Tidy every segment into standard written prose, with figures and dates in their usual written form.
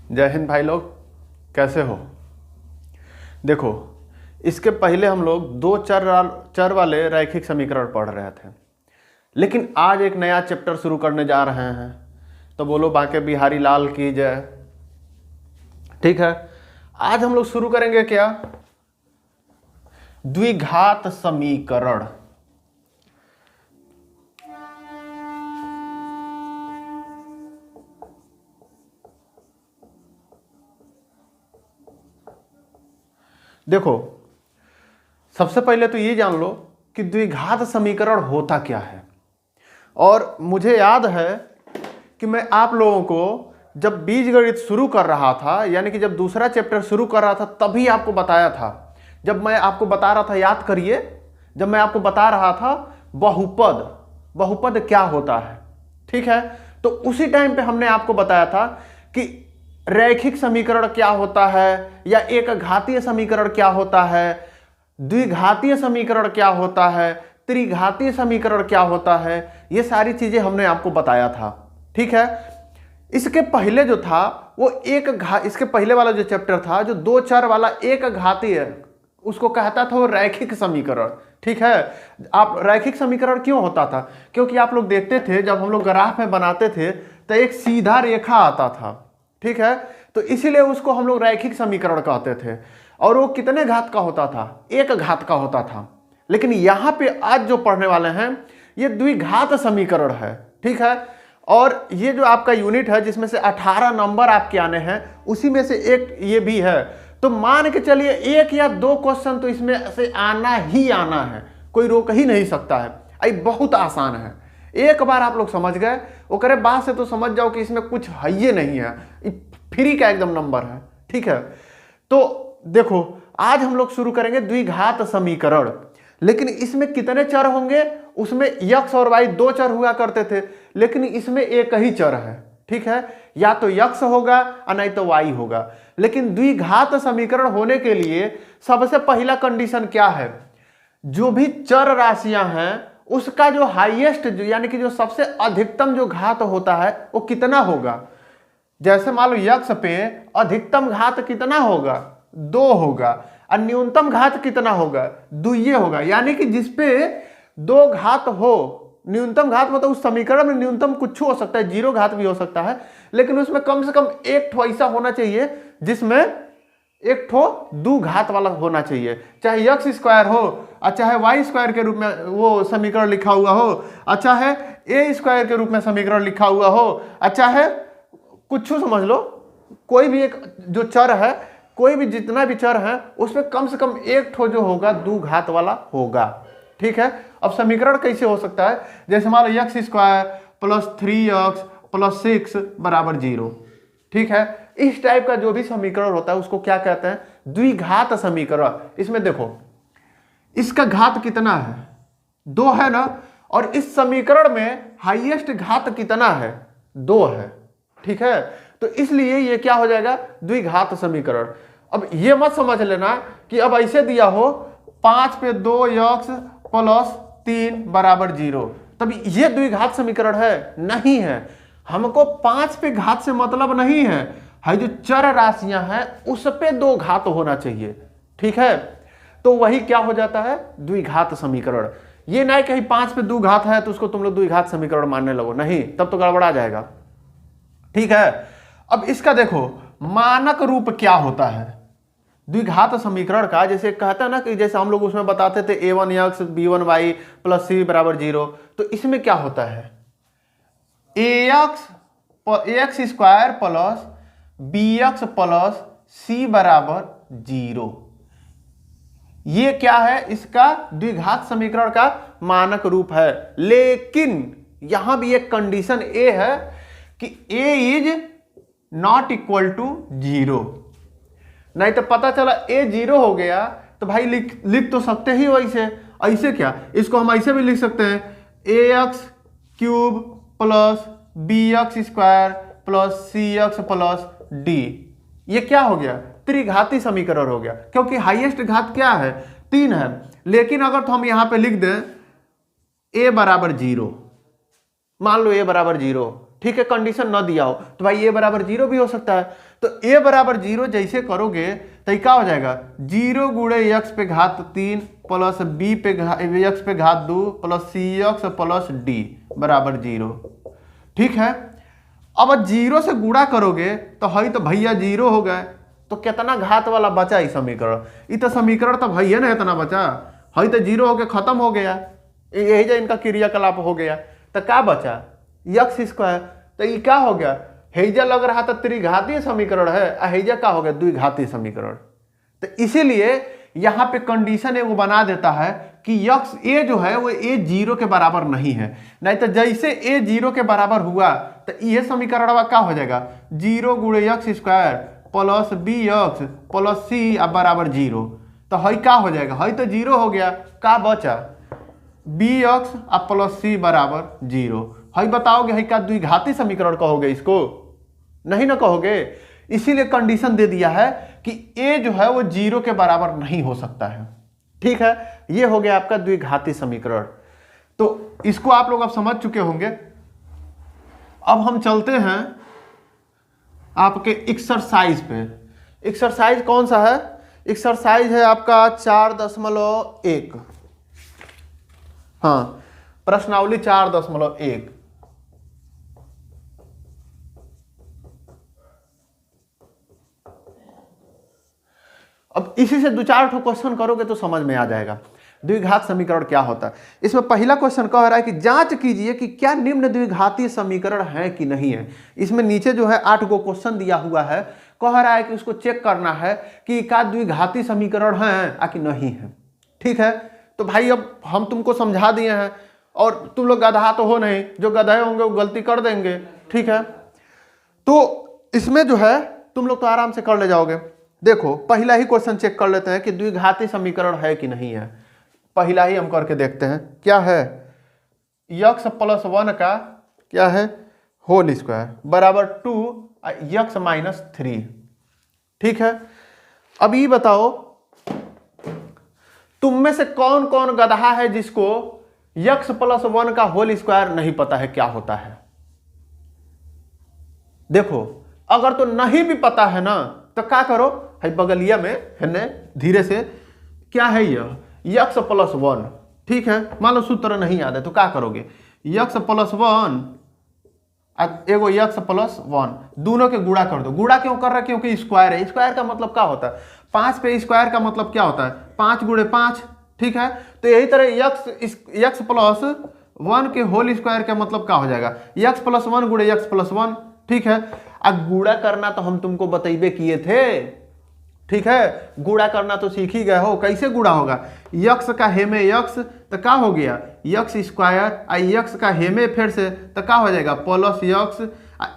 जय हिंद भाई लोग, कैसे हो। देखो, इसके पहले हम लोग दो चर वाले रैखिक समीकरण पढ़ रहे थे, लेकिन आज एक नया चैप्टर शुरू करने जा रहे हैं। तो बोलो बांके बिहारी लाल की जय। ठीक है, आज हम लोग शुरू करेंगे क्या, द्विघात समीकरण। देखो, सबसे पहले तो ये जान लो कि द्विघात समीकरण होता क्या है। और मुझे याद है कि मैं आप लोगों को जब बीजगणित शुरू कर रहा था, यानी कि जब दूसरा चैप्टर शुरू कर रहा था, तभी आपको बताया था। जब मैं आपको बता रहा था, याद करिए, जब मैं आपको बता रहा था बहुपद क्या होता है, ठीक है, तो उसी टाइम पे हमने आपको बताया था कि रैखिक समीकरण क्या होता है, या एक घातीय समीकरण क्या होता है, द्विघातीय समीकरण क्या होता है, त्रिघातीय समीकरण क्या होता है, ये सारी चीजें हमने आपको बताया था। ठीक है, इसके पहले जो था वो इसके पहले वाला जो चैप्टर था, जो दो चर वाला एक घातीय, उसको कहता था वो रैखिक समीकरण। ठीक है, आप रैखिक समीकरण क्यों होता था, क्योंकि आप लोग देखते थे जब हम लोग ग्राफ में बनाते थे तो एक सीधा रेखा आता था। ठीक है, तो इसीलिए उसको हम लोग रैखिक समीकरण कहते थे। और वो कितने घात का होता था, एक घात का होता था। लेकिन यहां पे आज जो पढ़ने वाले हैं ये द्विघात समीकरण है। ठीक है, और ये जो आपका यूनिट है जिसमें से 18 नंबर आपके आने हैं, उसी में से एक ये भी है। तो मान के चलिए एक या दो क्वेश्चन तो इसमें से आना ही आना है, कोई रोक ही नहीं सकता है। ये बहुत आसान है, एक बार आप लोग समझ गए ओकरे बाद से तो समझ जाओ कि इसमें कुछ है ही नहीं है, फ्री का एकदम नंबर है। ठीक है, तो देखो आज हम लोग शुरू करेंगे द्विघात समीकरण। लेकिन इसमें कितने चर होंगे, उसमें x और y दो चर हुआ करते थे, लेकिन इसमें एक ही चर है। ठीक है, या तो x होगा और नहीं तो y होगा। लेकिन द्विघात समीकरण होने के लिए सबसे पहला कंडीशन क्या है, जो भी चर राशियां हैं उसका जो हाईएस्ट यानी कि जो सबसे अधिकतम जो घात होता है वो कितना होगा। जैसे मान लो x पे अधिकतम घात कितना होगा, 2 होगा, और न्यूनतम घात कितना होगा, 2 होगा। यानी कि जिसपे 2 घात हो, न्यूनतम घात मतलब उस समीकरण में न्यूनतम कुछ हो सकता है, 0 घात भी हो सकता है, लेकिन उसमें कम से कम एक ठो ऐसा होना चाहिए जिसमें एक ठो 2 घात वाला होना चाहिए। चाहे x स्क्वायर हो और चाहे y स्क्वायर के रूप में वो समीकरण लिखा हुआ हो, अच्छा है a स्क्वायर के रूप में समीकरण लिखा हुआ हो, अच्छा है कुछ समझ लो, कोई भी एक जो चर है, कोई भी जितना भी चर है उसमें कम से कम एक ठो जो होगा 2 घात वाला होगा। ठीक है, अब समीकरण कैसे हो सकता है, जैसे मान लो x square plus 3x plus 6 बराबर 0। ठीक है, इस टाइप का जो भी समीकरण होता है उसको क्या कहते हैं, द्विघात समीकरण। इसमें देखो इसका घात कितना है, 2 है ना, और इस समीकरण में हाईएस्ट घात कितना है, 2 है। ठीक है, तो इसलिए ये क्या हो जाएगा, द्विघात समीकरण। अब ये मत समझ लेना कि अब ऐसे दिया हो 5 पे 2x प्लस 3 बराबर 0, तब ये द्विघात समीकरण है, नहीं है। हमको 5 पे घात से मतलब नहीं है, जो चर राशियां हैं उस पे 2 घात होना चाहिए। ठीक है, तो वही क्या हो जाता है, द्विघात समीकरण। ये नहीं कहीं 5 पे 2 घात है तो उसको तुम लोग द्विघात समीकरण मानने लगो, नहीं, तब तो गड़बड़ा जाएगा। ठीक है, अब इसका देखो मानक रूप क्या होता है द्विघात समीकरण का। जैसे कहता है ना कि जैसे हम लोग उसमें बताते थे a1x b1y प्लस c बराबर 0, तो इसमें क्या होता है, ax square plus bx plus c बराबर 0। ये क्या है, इसका द्विघात समीकरण का मानक रूप है। लेकिन यहां भी एक कंडीशन ए है कि a is not equal to 0। नहीं तो पता चला a 0 हो गया तो भाई लिख तो सकते ही वैसे, ऐसे क्या, इसको हम ऐसे भी लिख सकते हैं ax cube plus bx square plus cx plus d। ये क्या हो गया, त्रिघाती समीकरण हो गया, क्योंकि हाईएस्ट घात क्या है, 3 है। लेकिन अगर तो हम यहां पे लिख दें a बराबर 0, मान लो a बराबर 0, ठीक है, कंडीशन न दिया हो तो भाई ए बराबर 0 भी हो सकता है। तो ए बराबर 0 जैसे करोगे तो क्या हो जाएगा, 0 गुणे x पे घात 3 प्लस b पे x पे घात 2 प्लस cx प्लस d बराबर 0। ठीक है, अब 0 से गुणा करोगे तो हई तो भैया 0 हो गए, तो कितना घात वाला बचा इस समीकरण, ये तो समीकरण तो भैया ना इतना बचा, हई तो 0 हो गया, खत्म हो गया, यही जो इनका क्रियाकलाप हो गया। तो क्या बचा x स्क्वायर, तो ये क्या हो गया, हैजा लग रहा था त्रिघातीय समीकरण है, हैजा क्या हो गया द्विघातीय समीकरण। तो इसीलिए यहां पे कंडीशन एगो बना देता है कि यक्स ए जो है वो ए 0 के बराबर नहीं है, नहीं तो जैसे ए 0 के बराबर हुआ तो यह समीकरण क्या हो जाएगा, 0 गुणे x square plus b x plus c बराबर 0। तो हई क्या हो जाएगा, हई तो 0 हो गया, क्या बचा बी एक्स प्लस सी बराबर 0। हई बताओगे हई क्या द्विघाती समीकरण कहोगे इसको, नहीं ना कहोगे। इसीलिए कंडीशन दे दिया है कि ए जो है वो 0 के बराबर नहीं हो सकता है। ठीक है, ये हो गया आपका द्विघाती समीकरण। तो इसको आप लोग अब समझ चुके होंगे। अब हम चलते हैं आपके एक्सरसाइज पे। एक्सरसाइज कौन सा है, एक्सरसाइज है आपका 4.1। हाँ, प्रश्नावली 4.1। अब इसी से 2-4 क्वेश्चन करोगे तो समझ में आ जाएगा द्विघात समीकरण क्या होता है। इसमें पहला क्वेश्चन कह रहा है कि जांच कीजिए कि क्या निम्न द्विघातीय समीकरण है कि नहीं है। इसमें नीचे जो है 8 गो क्वेश्चन दिया हुआ है, कह रहा है कि उसको चेक करना है कि क्या द्विघाती समीकरण है या कि नहीं है। ठीक है, तो भाई अब हम तुमको समझा दिए हैं और तुम लोग गधा तो हो नहीं, जो गधे होंगे वो गलती कर देंगे। ठीक है, तो इसमें जो है तुम लोग तो आराम से कर ले जाओगे। देखो पहला ही क्वेश्चन चेक कर लेते हैं कि द्विघाती समीकरण है कि नहीं है। पहला ही हम करके देखते हैं क्या है, x प्लस 1 का क्या है होल स्क्वायर बराबर 2x माइनस 3। ठीक है, अब ये बताओ तुम में से कौन कौन गधा है जिसको x प्लस 1 का होल स्क्वायर नहीं पता है क्या होता है। देखो अगर तो नहीं भी पता है ना तो क्या करो, है बगलिया में है धीरे से, क्या है यह x प्लस 1। ठीक है, मान लो सूत्र नहीं याद है तो क्या करोगे, x प्लस 1 एगो x प्लस 1 दोनों के गुणा कर दो। गुणा क्यों कर रहा है, क्योंकि स्क्वायर है। स्क्वायर का मतलब क्या होता है, 5 पे स्क्वायर का मतलब क्या होता है 5 गुणे 5। ठीक है, तो यही तरह x प्लस 1 के होल स्क्वायर का मतलब क्या हो जाएगा, x प्लस 1 गुणे x प्लस 1। ठीक है, अब गुणा करना तो हम तुमको बतैबे किए थे। ठीक है, गुणा करना तो सीख ही गए हो, कैसे गुणा होगा, x का हेमे x तो क्या हो गया x स्क्वायर, x का हेमे फिर से तो क्या हो जाएगा प्लस x,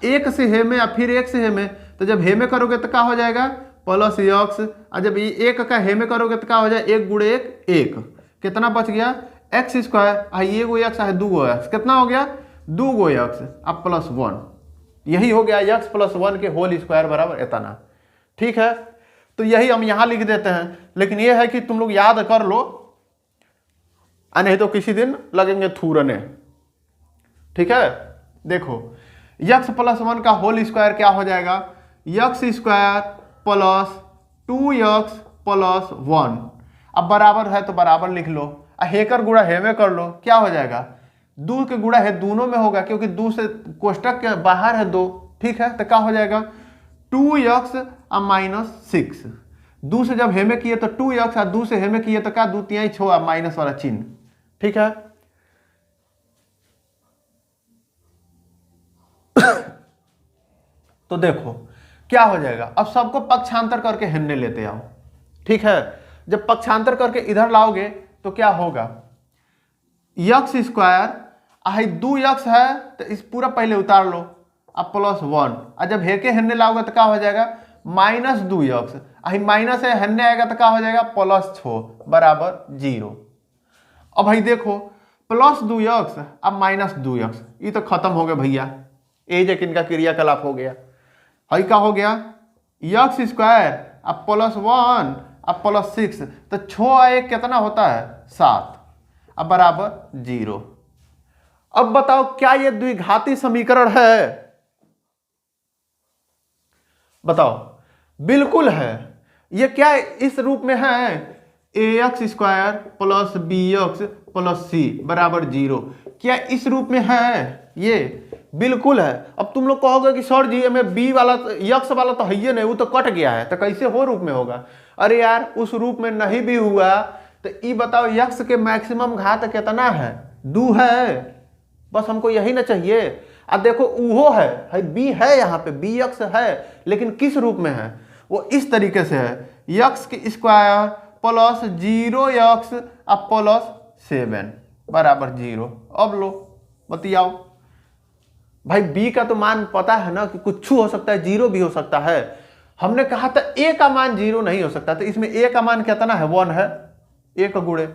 एक से हेमे या फिर एक से हेमे, तो जब हेमे करोगे तो क्या हो जाएगा प्लस x, और जब एक का हेमे करोगे तो क्या हो जाएगा 1 गुणे 1 1, कितना बच गया x स्क्वायर, ये गो x है 2 गो x, कितना हो गया 2 गो x अब प्लस 1। यही हो गया x प्लस 1 के होल स्क्वायर बराबर इतना। ठीक है, तो यही हम यहां लिख देते हैं, लेकिन यह है कि तुम लोग याद कर लो, नहीं तो किसी दिन लगेंगे थूरने। ठीक है, देखो x प्लस 1 का होल स्क्वायर क्या हो जाएगा, x square plus 2x plus 1। अब बराबर है तो बराबर लिख लो, हेकर गुणा हेमे कर लो, क्या हो जाएगा 2 के गुणा है दोनों में होगा, क्योंकि 2 से कोष्टक के बाहर है 2। ठीक है, तो क्या हो जाएगा 2x माइनस 6। 2 से जब हेमे किए तो 2x, और 2 से हेमे किए तो क्या 2 तिहाई 6 माइनस वाला चिन्ह। ठीक है, तो देखो क्या हो जाएगा, अब सबको पक्षांतर करके हेन्ने लेते आओ। ठीक है, जब पक्षांतर करके इधर लाओगे तो क्या होगा x स्क्वायर 2x है तो इस पूरा पहले उतार लो, अब प्लस 1, और जब हेके हेन्ने लाओगे तो क्या हो जाएगा माइनस 2x, माइनस है हेन्ने आएगा तो क्या हो जाएगा प्लस 6 बराबर 0। अब भाई देखो प्लस 2x अब माइनस 2x, ये तो खत्म हो गया भैया, ये जो इनका क्रियाकलाप हो गया। हई क्या हो गया x स्क्वायर अब प्लस 1 अब प्लस 6, तो 6 1 कितना होता है 7 अब बराबर 0। अब बताओ क्या ये द्विघाती समीकरण है? बताओ। बिल्कुल है। ये क्या इस रूप में है? ax square plus bx plus c बराबर 0। क्या इस रूप में है? ये बिल्कुल है। अब तुम लोग कहोगे कि सर जी में b वाला यक्स वाला तो है ही नहीं, वो तो कट गया है, तो कैसे हो रूप में होगा? अरे यार उस रूप में नहीं भी हुआ तो ये बताओ यक्स के मैक्सिमम घात कितना है? 2 है। बस हमको यही ना चाहिए। अब देखो उहो है b है, यहाँ पे bx है, लेकिन किस रूप में है? वो इस तरीके से है, यक्स के स्क्वायर प्लस 0x अब प्लस 7 बराबर 0। अब लो बतियाओ भाई, b का तो मान पता है ना कि कुछ हो सकता है, 0 भी हो सकता है। हमने कहा था a का मान 0 नहीं हो सकता, तो इसमें a का मान कितना है? 1 है, 1 गुणे,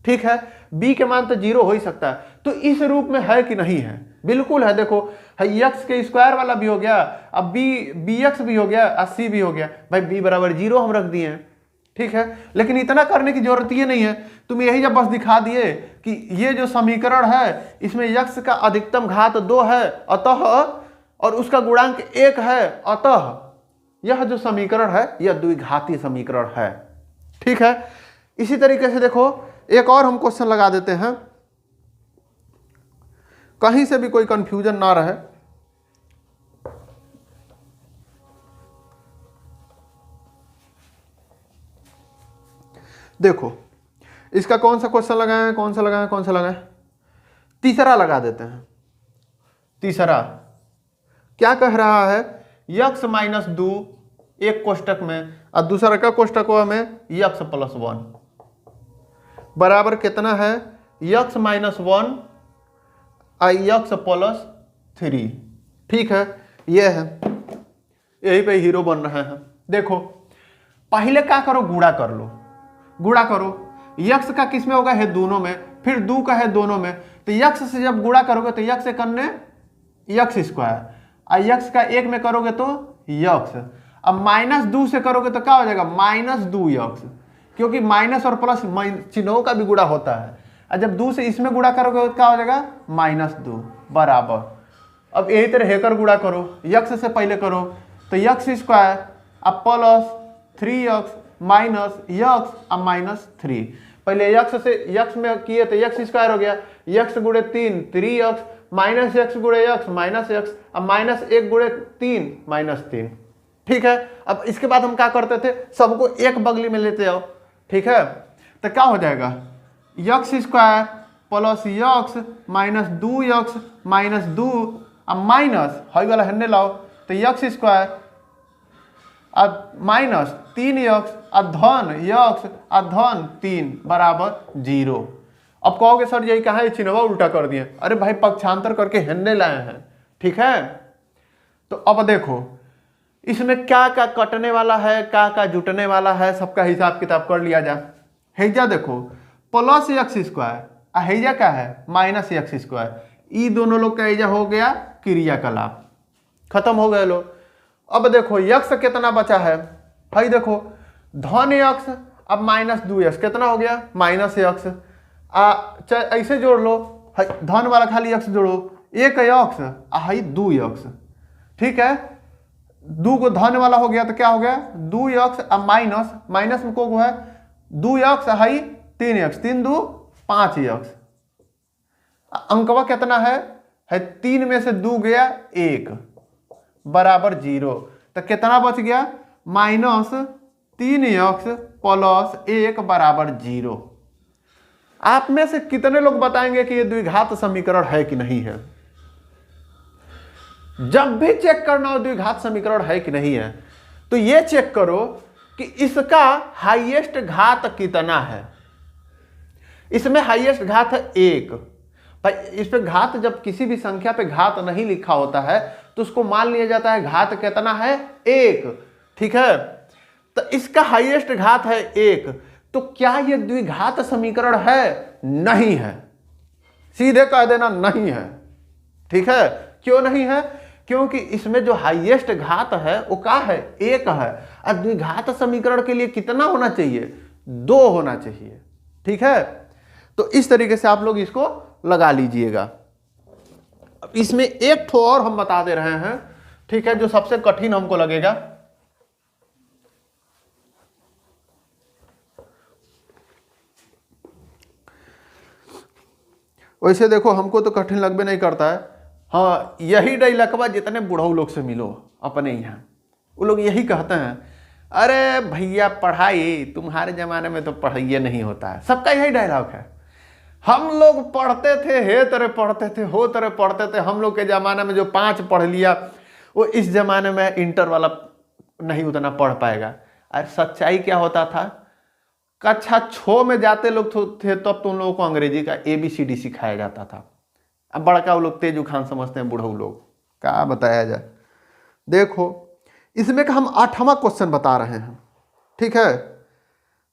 ठीक है। b के मान तो 0 हो ही सकता है। तो इस रूप में है कि नहीं है? बिल्कुल है। देखो x के स्क्वायर वाला भी हो गया, अब bx भी हो गया और c भी हो गया। भाई b बराबर 0 हम रख दिए हैं, ठीक है। लेकिन इतना करने की जरूरत ये नहीं है, तुम यही जब बस दिखा दिए कि ये जो समीकरण है इसमें x का अधिकतम घात 2 है अतः, और उसका गुणांक 1 है अतः यह जो समीकरण है यह द्विघाती समीकरण है, ठीक है। इसी तरीके से देखो एक और हम क्वेश्चन लगा देते हैं, कहीं से भी कोई कंफ्यूजन ना रहे। देखो इसका कौन सा क्वेश्चन लगाएं, कौन सा लगाएं, कौन सा लगाएं? तीसरा लगा देते हैं। तीसरा क्या कह रहा है? x माइनस 2 एक कोष्टक में और दूसरा का कोष्टक में x प्लस 1 बराबर कितना है? x माइनस 1 और x प्लस 3, ठीक है। ये है, यही पे हीरो बन रहे हैं। देखो पहले क्या करो? गुणा कर लो, गुणा करो। x का किस में होगा? है दोनों में, फिर 2 का है दोनों में, तो x से जब गुणा करोगे तो x से करने x स्क्वायर, और x का 1 में करोगे तो x, अब माइनस 2 से करोगे तो क्या हो जाएगा? माइनस 2x, क्योंकि माइनस और प्लस चिन्हों का भी गुणा होता है। और जब 2 से इसमें गुणा करोगे तो क्या हो जाएगा? माइनस 2 बराबर। अब यही तरह हेकर गुणा करो, x से पहले करो तो x स्क्वायर अब प्लस 3x माइनस x अब माइनस 3। पहले x से x में किए तो x स्क्वायर हो गया, x गुणे 3 3x माइनस x गुणे x माइनस x, अब माइनस 1 गुणे 3 माइनस 3, ठीक है। अब इसके बाद हम क्या करते थे? सबको एक बगली में लेते आओ, ठीक है। तो क्या हो जाएगा? x square plus x minus 2x minus 2 अब माइनस हाई वाला हन्ने लाओ तो x स्क्वायर अब माइनस 3x अब धन x अब धन 3 बराबर 0। अब कहोगे सर यही कहा चिन्हवा उल्टा कर दिए। अरे भाई पक्षांतर करके हन्ने लाए हैं, ठीक है। तो अब देखो इसमें क्या क्या कटने वाला है, क्या क्या जुटने वाला है, सबका हिसाब किताब कर लिया जाए। हैजा देखो प्लस x स्क्वायर, हैजा क्या है? Minus x square. ये दोनों लोग का हैजा हो गया क्रियाकलाप, खत्म हो गए लोग। अब देखो x कितना बचा है? भाई देखो धन x अब माइनस 2x कितना हो गया? Minus x। ऐसे जोड़ लो, धन वाला खाली x जोड़ो, 1x हाई 2x, ठीक है। 2 को धन वाला हो गया तो क्या हो गया? 2x अब माइनस, माइनस में को है 2x हाई 3x, 3 2 5x। अंकवा कितना है? 3 में से 2 गया 1 बराबर 0, तो कितना बच गया? माइनस 3x प्लस 1 बराबर 0। आप में से कितने लोग बताएंगे कि ये द्विघात समीकरण है कि नहीं है? जब भी चेक करना हो द्विघात समीकरण है कि नहीं है, तो ये चेक करो कि इसका हाईएस्ट घात कितना है। इसमें हाईएस्ट घात है 1। भाई इस पे घात, जब किसी भी संख्या पे घात नहीं लिखा होता है तो उसको मान लिया जाता है घात कितना है? 1, ठीक है। तो इसका हाईएस्ट घात है 1, तो क्या यह द्विघात समीकरण है? नहीं है, सीधे कह देना नहीं है, ठीक है। क्यों नहीं है? क्योंकि इसमें जो हाईएस्ट घात है वो क्या है? 1 है। और द्विघात समीकरण के लिए कितना होना चाहिए? 2 होना चाहिए, ठीक है। तो इस तरीके से आप लोग इसको लगा लीजिएगा। अब इसमें एक ठो और हम बता दे रहे हैं, ठीक है, जो सबसे कठिन हमको लगेगा। वैसे देखो हमको तो कठिन लगबे नहीं करता है। हाँ, यही डायलॉगवा जितने बुढ़ऊ लोग से मिलो अपने यहाँ, वो लोग यही कहते हैं, अरे भैया पढ़ाई तुम्हारे जमाने में तो पढ़ाई नहीं होता है। सबका यही डायलॉग है। हम लोग पढ़ते थे, हे तरह पढ़ते थे, हो तरह पढ़ते थे। हम लोग के ज़माने में जो 5 पढ़ लिया वो इस ज़माने में इंटर वाला नहीं उतना पढ़ पाएगा। अरे सच्चाई क्या होता था, कक्षा 6 में जाते लोग थे तब तो उन लोगों को अंग्रेजी का ABCD सिखाया जाता था। अब बड़का वो लोग तेज उखान समझते हैं बुढ़ऊ लोग, क्या बताया जाए। देखो इसमें का हम 8वां क्वेश्चन बता रहे हैं, ठीक है।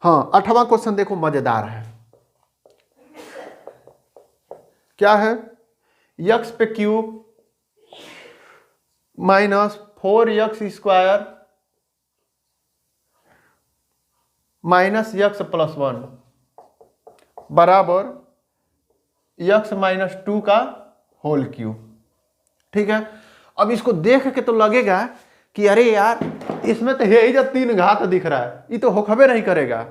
हाँ, 8वां क्वेश्चन देखो मजेदार है। क्या है, यक्स पे cube minus 4x square minus x plus 1 बराबर यक्स माइनस 2 का होल क्यूब, ठीक है। अब इसको देख के तो लगेगा कि अरे यार इसमें तो है ही जब 3 घात दिख रहा है, ये तो होखबे नहीं करेगा।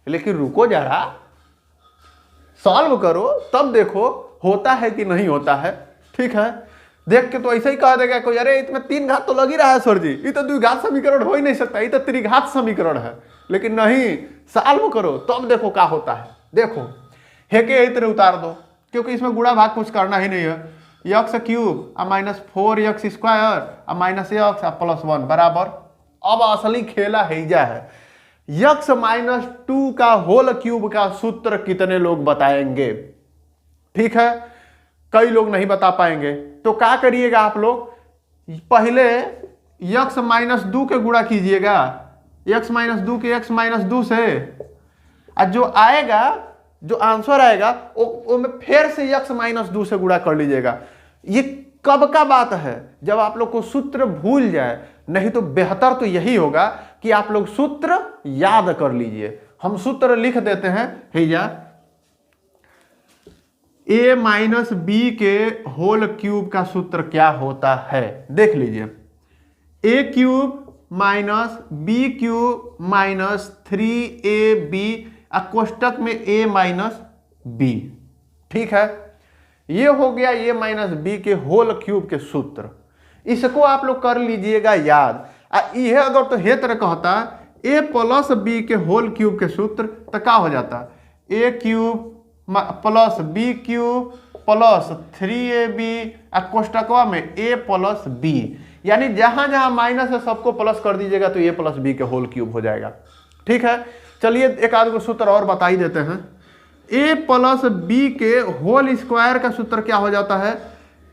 लेकिन रुको जरा, सॉल्व करो तब देखो होता है कि नहीं होता है, ठीक है। देख के तो ऐसे ही कह देगा कोई, अरे इसमें 3 घात तो लग ही रहा है सर जी, ये तो द्विघात समीकरण हो ही नहीं सकता, ये तो त्रिघात समीकरण है। लेकिन नहीं, सॉल्व करो तब देखो क्या होता है। देखो है के यही तरह उतार दो, क्योंकि इसमें गुणा भाग कुछ करना ही नहीं है। X cube minus 4x square minus x plus 1 बराबर, अब असली खेला हैजा है, यक्स माइनस 2 का होल क्यूब का सूत्र कितने लोग बताएंगे, ठीक है। कई लोग नहीं बता पाएंगे, तो क्या करिएगा आप लोग, पहले यक्स माइनस 2 के गुणा कीजिएगा, यक्स माइनस 2 के यक्स माइनस 2 से, और जो आएगा, जो आंसर आएगा वो में फिर से यक्स माइनस 2 से गुणा कर लीजिएगा। ये कब का बात है, जब आप लोग को सूत्र भूल जाए। नहीं तो बेहतर तो यही होगा कि आप लोग सूत्र याद कर लीजिए। हम सूत्र लिख देते हैं, भैया a माइनस बी के होल क्यूब का सूत्र क्या होता है, देख लीजिए। a cube minus B cube minus 3ab कोष्टक में a माइनस बी, ठीक है। ये हो गया a माइनस बी के होल क्यूब के सूत्र। इसको आप लोग कर लीजिएगा याद। यह अगर तो हे तरह कहता a प्लस बी के होल क्यूब के सूत्र, तो क्या हो जाता, a cube plus B cube plus 3ab कोष्टकवा में a प्लस बी, यानी जहां जहां माइनस है सबको प्लस कर दीजिएगा तो a प्लस बी के होल क्यूब हो जाएगा, ठीक है। चलिए एक आध को सूत्र और बता ही देते हैं। a प्लस बी के होल स्क्वायर का सूत्र क्या हो जाता है,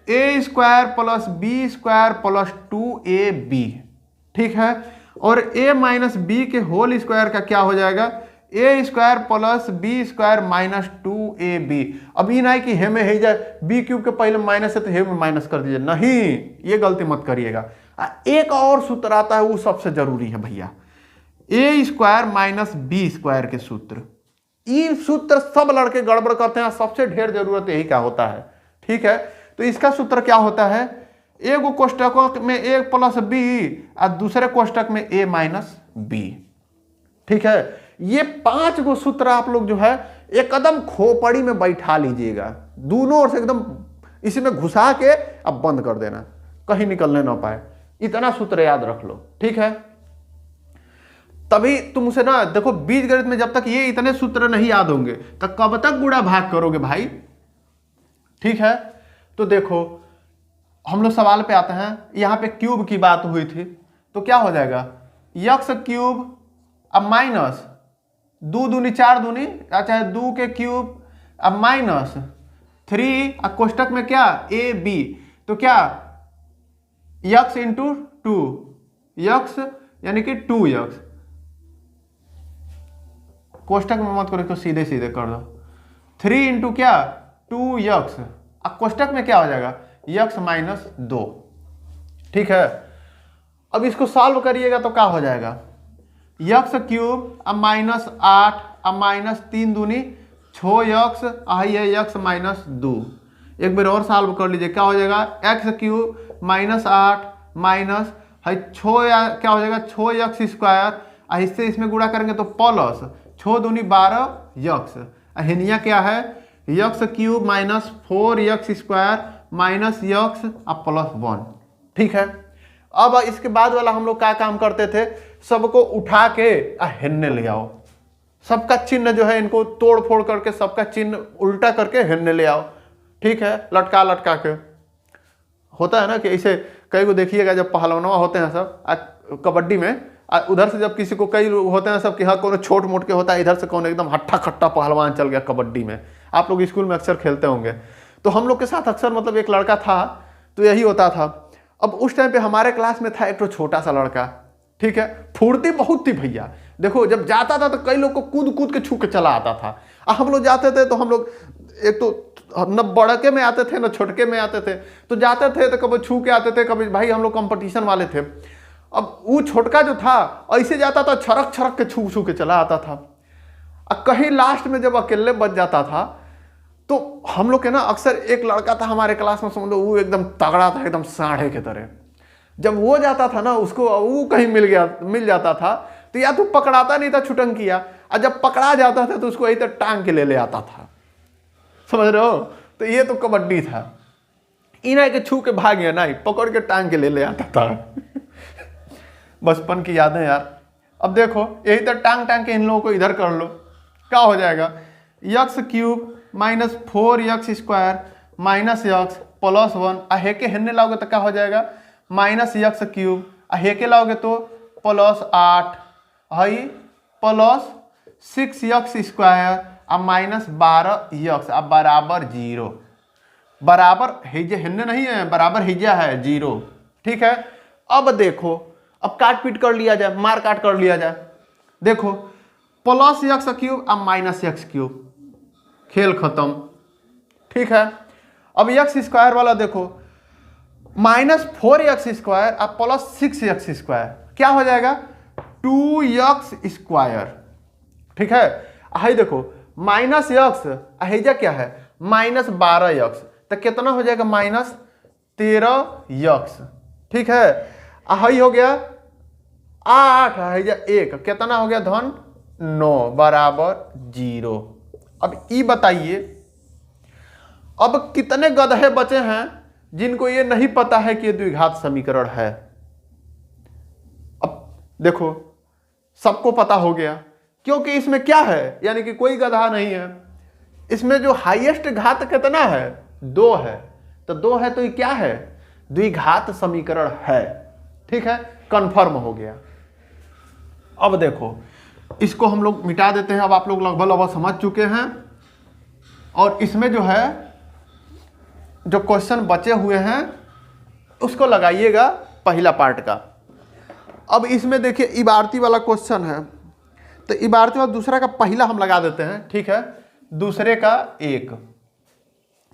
a square plus B square plus 2ab, ठीक है। और a माइनस बी के होल स्क्वायर का क्या हो जाएगा, a square plus B square minus 2ab। अब ये नहीं कि हे में है जाए बी क्यूब के पहले माइनस है तो हे में माइनस कर दीजिए, नहीं, ये गलती मत करिएगा। एक और सूत्र आता है, वो सबसे जरूरी है भैया, a square minus B square के सूत्र। ये सूत्र सब लड़के गड़बड़ करते हैं, सबसे ढेर जरूरत यही का होता है, ठीक है। तो इसका सूत्र क्या होता है, एक कोष्टक में a प्लस बी और दूसरे कोष्टक में a माइनस बी, ठीक है। ये 5 गो सूत्र आप लोग जो है एकदम खोपड़ी में बैठा लीजिएगा, दोनों ओर से एकदम इसी में घुसा के अब बंद कर देना, कहीं निकलने ना पाए। इतना सूत्र याद रख लो, ठीक है। तभी तुम उसे ना देखो, बीजगणित में जब तक ये इतने सूत्र नहीं याद होंगे तब कब तक गुणा भाग करोगे भाई, ठीक है। तो देखो हम लोग सवाल पे आते हैं, यहां पे क्यूब की बात हुई थी, तो क्या हो जाएगा, यक्स क्यूब अब माइनस 2 दूनी 4 दूनी, अच्छा 2 के क्यूब अब माइनस 3 कोष्टक में क्या ए बी, तो क्या यक्स इंटू 2 यक्स यानी कि 2x, कोष्टक में मत करो, सीधे सीधे कर दो। 3 इंटू क्या 2x, अब कोष्टक में क्या हो जाएगा यक्स माइनस 2, ठीक है। अब इसको सॉल्व करिएगा तो क्या हो जाएगा, यक्स क्यूब अब माइनस 8 अब माइनस 3 दूनी 6x, आई है यक्स माइनस 2, एक बार और सॉल्व कर लीजिए, क्या हो जाएगा एक्स क्यूब माइनस 8 माइनस है 6 या क्या हो जाएगा 6x स्क्वायर, इससे इसमें गुणा करेंगे तो प्लस 6 दूनी 12x, हिनिया क्या है x cube minus 4x square minus x plus 1। ठीक है, अब इसके बाद वाला हम लोग क्या काम करते थे, सबको उठा के हिन्ने ले आओ, सबका चिन्ह जो है इनको तोड़ फोड़ करके सबका चिन्ह उल्टा करके हिन्ने ले आओ। ठीक है, लटका लटका के होता है ना कि ऐसे कई को देखिएगा जब पहलवानवा होते हैं सब कबड्डी में, उधर से जब किसी को कई होते हैं सब कि हाँ कौन छोट मोट के होता है, इधर से कौन एकदम हट्टा खट्टा पहलवान चल गया कबड्डी में। आप लोग स्कूल में अक्सर खेलते होंगे, तो हम लोग के साथ अक्सर मतलब एक लड़का था तो यही होता था। अब उस टाइम पे हमारे क्लास में था एक तो छोटा सा लड़का, ठीक है, फुर्ती बहुत थी भैया। देखो जब जाता था तो कई लोग को कूद कूद के छू के चला आता था, हम लोग जाते थे तो हम लोग एक तो न बड़के में आते थे न छोटके में आते थे, तो जाते थे तो कभी छू के आते थे, कभी भाई हम लोग कंपटीशन वाले थे। अब वो छोटका जो था ऐसे जाता था छरक छरक के छू छू के चला आता था, और कहीं लास्ट में जब अकेले बच जाता था तो हम लोग के ना अक्सर एक लड़का था हमारे क्लास में, समझ लो वो एकदम तगड़ा था, एकदम साढ़े के तरह। जब वो जाता था ना उसको वो कहीं मिल जाता था तो या तो पकड़ाता नहीं था छुटंकिया, और जब पकड़ा जाता था तो उसको यही तो टांग के ले आता था, समझ रहे हो। तो ये तो कबड्डी था, इन्हें के छू के भाग गया नहीं, पकड़ के टांग के ले आता था। बचपन की यादें यार। अब देखो यही तो टांग टांग के इन लोगों को इधर कर लो, क्या हो जाएगा x cube minus 4x square minus x plus 1, हेके हिन्ने लाओगे तो क्या हो जाएगा माइनस x क्यूब, हेके लाओगे तो प्लस 8 है प्लस 6x स्क्वायर अब माइनस 12x अब बराबर 0, बराबर हिजे हिन्ने नहीं है, बराबर हिजा है 0। ठीक है, अब देखो अब काट पीट कर लिया जाए, मार काट कर लिया जाए। देखो प्लस x क्यूब अब माइनस x क्यूब, खेल खत्म। ठीक है, अब x स्क्वायर वाला देखो माइनस 4x स्क्वायर अब प्लस 6x स्क्वायर क्या हो जाएगा 2x स्क्वायर। ठीक है, हाई देखो माइनस x अहिजा क्या है माइनस 12x, तो कितना हो जाएगा माइनस 13x। ठीक है, हाई हो गया 8 अहिजा 1, कितना हो गया धन 9 बराबर 0। अब ये बताइए अब कितने गधे बचे हैं जिनको ये नहीं पता है कि ये द्विघात समीकरण है। अब देखो सबको पता हो गया, क्योंकि इसमें क्या है यानी कि कोई गधा नहीं है, इसमें जो हाईएस्ट घात कितना है 2 है, तो 2 है तो ये क्या है द्विघात समीकरण है। ठीक है, कंफर्म हो गया। अब देखो इसको हम लोग मिटा देते हैं, अब आप लोग लगभग समझ चुके हैं। और इसमें जो है जो क्वेश्चन बचे हुए हैं उसको लगाइएगा पहला पार्ट का। अब इसमें देखिए इबारती वाला क्वेश्चन है, तो इबारती वाला दूसरा का पहला हम लगा देते हैं। ठीक है, दूसरे का एक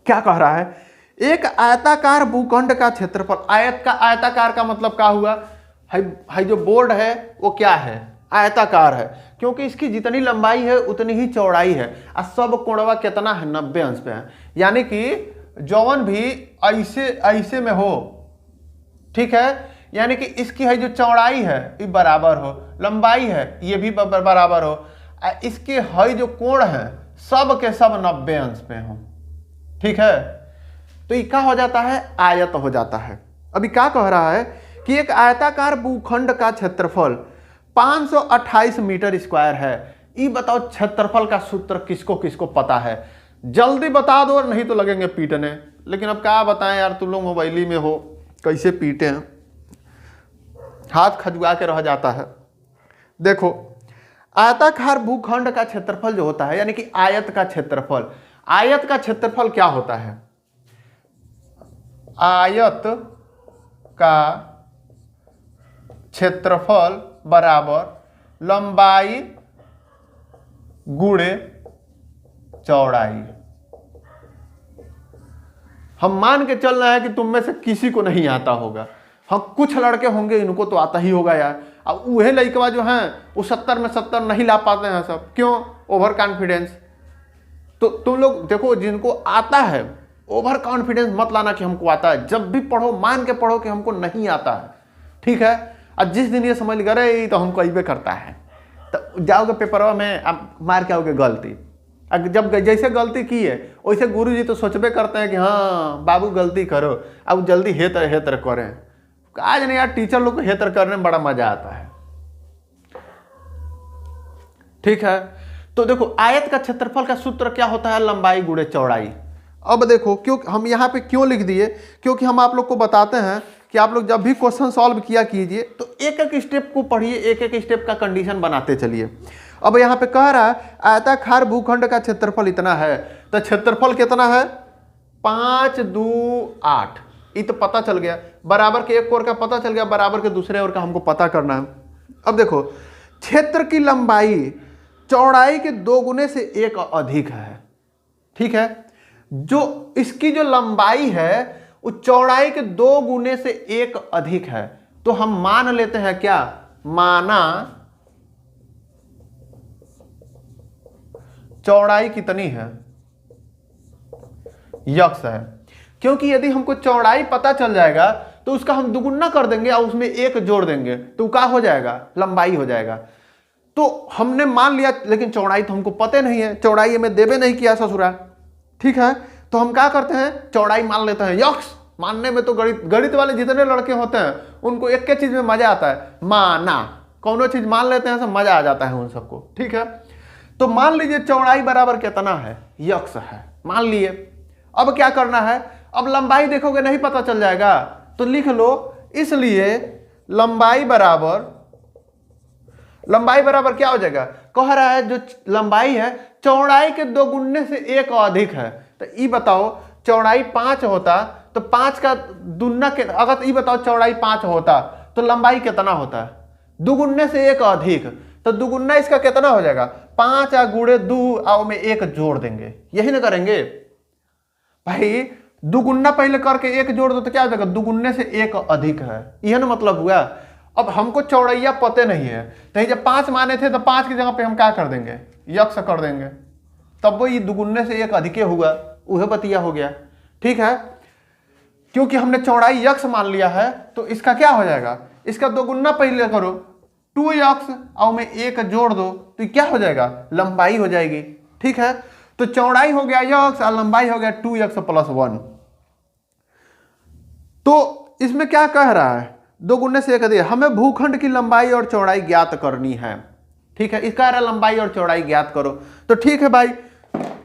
क्या कह रहा है, एक आयताकार भूखंड का क्षेत्रफल, आयताकार का मतलब क्या हुआ है जो बोर्ड है वो क्या है आयताकार है, क्योंकि इसकी जितनी लंबाई है उतनी ही चौड़ाई है, और सब कोणवा कितना है 90 अंश पे है, यानी कि जौन भी ऐसे में हो। ठीक है, यानी कि इसकी है जो चौड़ाई है ये बराबर हो, लंबाई है ये भी बराबर हो, इसके है जो कोण है सब के सब 90 अंश पे हो। ठीक है, तो ये क्या हो जाता है आयत हो जाता है। अभी क्या कह रहा है कि एक आयताकार भूखंड का क्षेत्रफल 528 मीटर स्क्वायर है। ये बताओ क्षेत्रफल का सूत्र किसको किसको पता है, जल्दी बता दो नहीं तो लगेंगे पीटने। लेकिन अब क्या बताएं यार, तुम लोग मोबाइल में हो कैसे पीटे हैं, हाथ खजुआ के रह जाता है। देखो आयताकार भूखंड का क्षेत्रफल जो होता है यानी कि आयत का क्षेत्रफल, आयत का क्षेत्रफल क्या होता है आयत का क्षेत्रफल बराबर लंबाई गुणे चौड़ाई। हम मान के चल रहे हैं कि तुम में से किसी को नहीं आता होगा, हाँ कुछ लड़के होंगे इनको तो आता ही होगा यार। अब वही लड़कवा जो हैं वो 70 में 70 नहीं ला पाते हैं सब, क्यों ओवर कॉन्फिडेंस। तो तुम लोग देखो जिनको आता है ओवर कॉन्फिडेंस मत लाना कि हमको आता है। जब भी पढ़ो मान के पढ़ो कि हमको नहीं आता है, ठीक है। और जिस दिन ये समझ लिया अरे तो हमको अइबे करता है, तो जाओगे पेपरवा में आप मार के आओगे गलती। जब जैसे गलती की है वैसे गुरुजी तो सोचबे करते हैं कि हाँ बाबू गलती करो, अब जल्दी हेतर करें। आज नहीं यार, टीचर लोग को हेतर करने में बड़ा मजा आता है, ठीक है। तो देखो आयत का क्षेत्रफल का सूत्र क्या होता है, लंबाई गुणे चौड़ाई। अब देखो क्यों हम यहाँ पे क्यों लिख दिए, क्योंकि हम आप लोग को बताते हैं कि आप लोग जब भी क्वेश्चन सॉल्व किया कीजिए तो एक एक स्टेप को पढ़िए, एक एक स्टेप का कंडीशन बनाते चलिए। अब यहाँ पे कह रहा है आयताकार भूखंड का क्षेत्रफल इतना है, तो क्षेत्रफल कितना है 5 2 8, ये तो पता चल गया। बराबर के एक ओर का पता चल गया, बराबर के दूसरे ओर का हमको पता करना है। अब देखो क्षेत्र की लंबाई चौड़ाई के 2 गुने से 1 अधिक है, ठीक है। जो इसकी जो लंबाई है वो चौड़ाई के 2 गुने से 1 अधिक है, तो हम मान लेते हैं क्या, माना चौड़ाई कितनी है, यक्स है। क्योंकि यदि हमको चौड़ाई पता चल जाएगा तो उसका हम दुगुना कर देंगे और उसमें 1 जोड़ देंगे तो क्या हो जाएगा, लंबाई हो जाएगा। तो हमने मान लिया, लेकिन चौड़ाई तो हमको पता नहीं है, चौड़ाई हमें देवे नहीं किया ससुरा, ठीक है। तो हम क्या करते हैं, चौड़ाई मान लेते हैं। यक्स मानने में तो गणित वाले जितने लड़के होते हैं उनको एक के चीज में मजा आता है, माना। कौनो चीज मान लेते हैं सब मजा आ जाता है उन सबको, ठीक है। तो मान लीजिए चौड़ाई बराबर कितना है, यक्स है, मान लिए। अब क्या करना है, अब लंबाई देखोगे नहीं पता चल जाएगा तो लिख लो, इसलिए लंबाई बराबर क्या हो जाएगा, कह रहा है जो लंबाई है चौड़ाई के 2 गुने से 1 अधिक है। तो ये बताओ चौड़ाई 5 होता तो 5 का दुगना के, अगर ये बताओ चौड़ाई 5 होता तो लंबाई कितना होता है, 2 गुने से 1 अधिक, तो दुगुना इसका कितना हो जाएगा 5 गुणे 2 और में 1 जोड़ देंगे, यही ना करेंगे भाई। दुगुना पहले करके 1 जोड़ दो तो क्या हो जाएगा, 2 गुने से 1 अधिक है, यह ना मतलब हुआ। अब हमको चौड़ैया पते नहीं है, तो जब 5 माने थे तो 5 की जगह पे हम क्या कर देंगे, यक्स कर देंगे, तब वो ये 2 गुने से 1 अधिक हुआ, वह बतिया हो गया, ठीक है। क्योंकि हमने चौड़ाई यक्स मान लिया है तो इसका क्या हो जाएगा, इसका 2 गुना पहले करो 2x और में 1 जोड़ दो तो क्या हो जाएगा, लंबाई हो जाएगी, ठीक है। तो चौड़ाई हो गया यक्स और लंबाई हो गया 2x + 1। तो इसमें क्या कह रहा है, 2 गुने से 1 अधिक, हमें भूखंड की लंबाई और चौड़ाई ज्ञात करनी है, ठीक है। इसका रहा लंबाई और चौड़ाई ज्ञात करो, तो ठीक है भाई,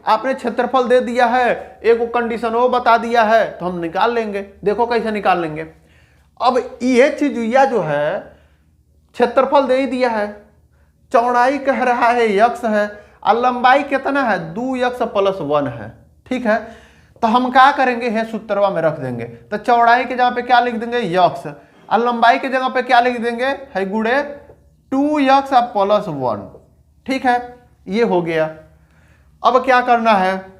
आपने क्षेत्रफल दे दिया है, एक कंडीशन वो बता दिया है तो हम निकाल लेंगे। देखो कैसे निकाल लेंगे। अब ये चीज यह जो है क्षेत्रफल दे ही दिया है, चौड़ाई कह रहा है यक्स है और लंबाई कितना है 2x + 1 है, ठीक है। तो हम क्या करेंगे है सूत्रवा में रख देंगे, तो चौड़ाई के जगह पे क्या लिख देंगे यक्स और लंबाई के जगह पे क्या लिख देंगे है गुणे 2x + 1, ठीक है। ये हो गया। अब क्या करना है,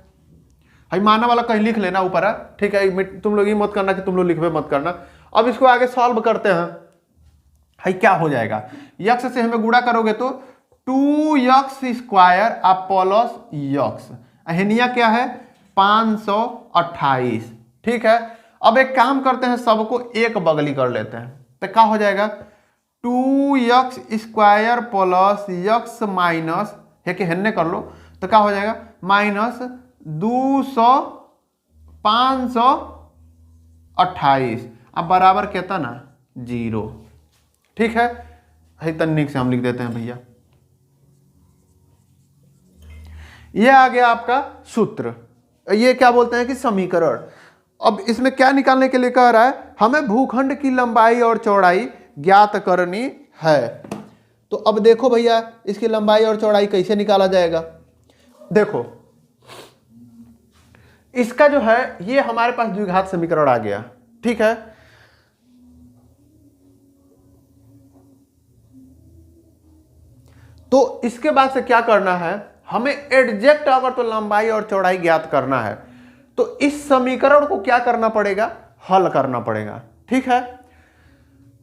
माना वाला कहीं लिख लेना ऊपर है, ठीक है। तुम लोग ये मत करना कि तुम लोग लिखवे मत करना। अब इसको आगे सॉल्व करते हैं, है क्या हो जाएगा, यक्स से हमें गुणा करोगे तो 2x² + यक्स, अहनिया क्या है 528, ठीक है। अब एक काम करते हैं, सबको एक बगली कर लेते हैं, तो क्या हो जाएगा 2x² + यक्स माइनस है कि हेन्ने कर लो तो क्या हो जाएगा -200 528 अब बराबर कहता ना 0, ठीक है। तनिक से हम लिख देते हैं भैया, ये आ गया आपका सूत्र, ये क्या बोलते हैं कि समीकरण। अब इसमें क्या निकालने के लिए कह रहा है, हमें भूखंड की लंबाई और चौड़ाई ज्ञात करनी है। तो अब देखो भैया इसकी लंबाई और चौड़ाई कैसे निकाला जाएगा। देखो इसका जो है ये हमारे पास द्विघात समीकरण आ गया, ठीक है। तो इसके बाद से क्या करना है, हमें एग्जैक्ट अगर तो लंबाई और चौड़ाई ज्ञात करना है तो इस समीकरण को क्या करना पड़ेगा, हल करना पड़ेगा, ठीक है।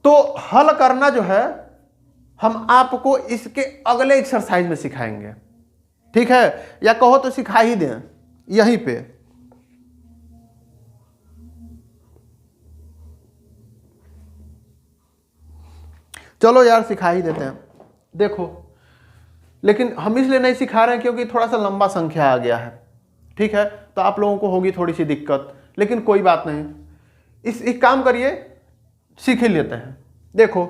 तो हल करना जो है हम आपको इसके अगले एक्सरसाइज में सिखाएंगे, ठीक है, या कहो तो सिखा ही दें यहीं पे। चलो यार सिखा ही देते हैं। देखो, लेकिन हम इसलिए नहीं सिखा रहे हैं क्योंकि थोड़ा सा लंबा संख्या आ गया है, ठीक है, तो आप लोगों को होगी थोड़ी सी दिक्कत, लेकिन कोई बात नहीं, एक काम करिए, सीख ही लेते हैं। देखो,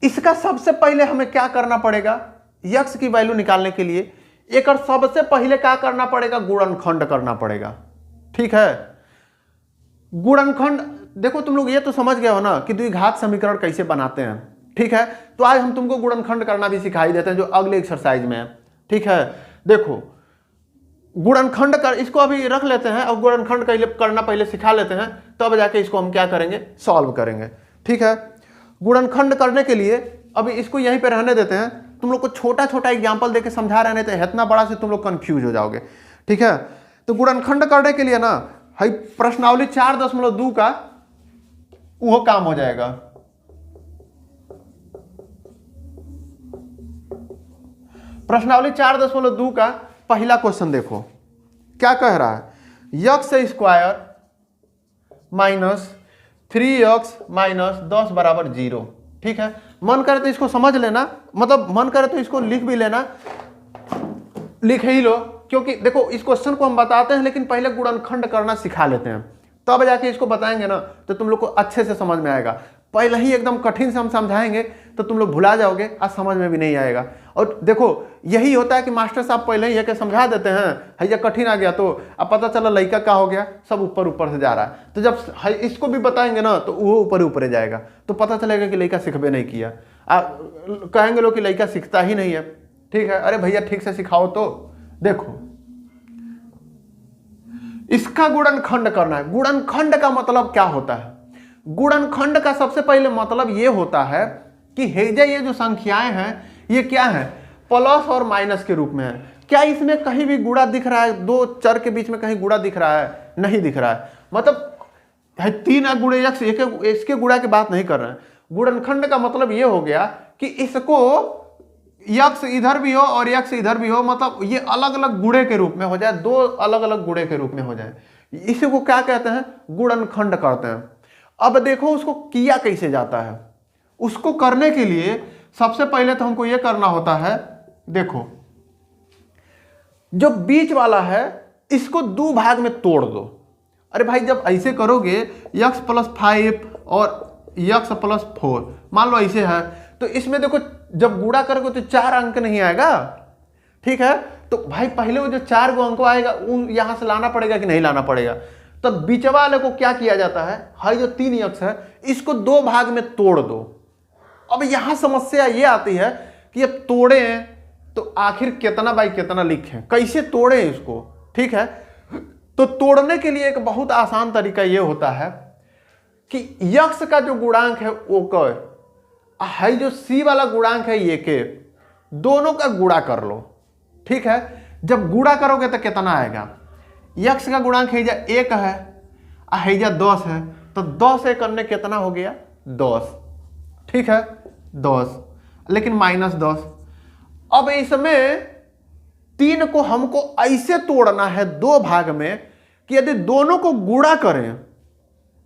इसका सबसे पहले हमें क्या करना पड़ेगा, यक्स की वैल्यू निकालने के लिए एक और सबसे पहले क्या करना पड़ेगा, गुणनखंड करना पड़ेगा, ठीक है। गुणनखंड, देखो तुम लोग ये तो समझ गए हो ना कि द्विघात समीकरण कैसे बनाते हैं, ठीक है। तो आज हम तुमको गुणनखंड करना भी सिखाई देते हैं, जो अगले एक्सरसाइज में है, ठीक है। देखो, गुणनखंड कर, इसको अभी रख लेते हैं और गुणनखंड करना पहले सिखा लेते हैं, तब जाके इसको हम क्या करेंगे, सॉल्व करेंगे, ठीक है। गुणनखंड करने के लिए अभी इसको यहीं पे रहने देते हैं, तुम लोग को छोटा छोटा एग्जाम्पल देके समझा रहे हैं, तो इतना बड़ा से तुम लोग कंफ्यूज हो जाओगे, ठीक है। तो गुणनखंड करने के लिए ना है प्रश्नावली 4.2 का वो काम हो जाएगा। प्रश्नावली 4.2 का पहला क्वेश्चन देखो क्या कह रहा है, x square minus 3x minus 10 बराबर 0, ठीक है। मन करे तो इसको समझ लेना, मतलब मन करे तो इसको लिख भी लेना, लिख ही लो, क्योंकि देखो इस क्वेश्चन को हम बताते हैं लेकिन पहले गुणनखंड करना सिखा लेते हैं, तब जाके इसको बताएंगे ना तो तुम लोग को अच्छे से समझ में आएगा। पहले ही एकदम कठिन से हम समझाएंगे तो तुम लोग भुला जाओगे, आज समझ में भी नहीं आएगा। और देखो यही होता है कि मास्टर साहब पहले ही ये समझा देते हैं, भैया कठिन आ गया तो अब पता चला लड़का क्या हो गया, सब ऊपर ऊपर से जा रहा है, तो जब इसको भी बताएंगे ना तो वो ऊपर ऊपर जाएगा, तो पता चलेगा कि लड़का सीखबे नहीं किया। कहेंगे लोग कि लड़का सीखता ही नहीं है, ठीक है। अरे भैया ठीक से सिखाओ। तो देखो इसका गुणनखंड करना है। गुणनखंड का मतलब क्या होता है, गुणनखंड का सबसे पहले मतलब ये होता है कि हेजा ये जो संख्याएं हैं ये क्या है, प्लस और माइनस के रूप में है। क्या इसमें कहीं भी गुणा दिख रहा है, दो चर के बीच में कहीं गुणा दिख रहा है, नहीं दिख रहा है। मतलब 3 गुणे यक्स, इसके गुणा की बात नहीं कर रहे हैं। गुणनखंड का मतलब ये हो गया कि इसको यक्स इधर भी हो और यक्स इधर भी हो, मतलब ये अलग अलग गुणे के रूप में हो जाए, दो अलग अलग गुणे के रूप में हो जाए, इसी को क्या कहते हैं, गुणनखंड करते हैं। अब देखो उसको किया कैसे जाता है, उसको करने के लिए सबसे पहले तो हमको ये करना होता है, देखो जो बीच वाला है इसको 2 भाग में तोड़ दो। अरे भाई जब ऐसे करोगे यक्स प्लस 5 और यक्स प्लस 4, मान लो ऐसे है, तो इसमें देखो जब गुणा करोगे तो 4 अंक नहीं आएगा, ठीक है। तो भाई पहले वो जो 4 गो अंक आएगा उन यहां से लाना पड़ेगा कि नहीं लाना पड़ेगा। तो बीच वाले को क्या किया जाता है, हाई जो 3 यक्स है इसको 2 भाग में तोड़ दो। अब यहां समस्या ये आती है कि अब तोड़े तो आखिर कितना बाई कितना लिखें, कैसे तोड़े इसको, ठीक है। तो तोड़ने के लिए एक बहुत आसान तरीका ये होता है कि यक्स का जो गुणांक है वो क है, जो सी वाला गुणांक है ये के, दोनों का गुणा कर लो, ठीक है। जब गुणा करोगे तो कितना आएगा, यक्स का गुणांक हैजा 1 है, हैजा 10 है, तो 10 से करने कितना हो गया 10, ठीक है 10, लेकिन माइनस 10। अब इसमें 3 को हमको ऐसे तोड़ना है 2 भाग में कि यदि दोनों को गुणा करें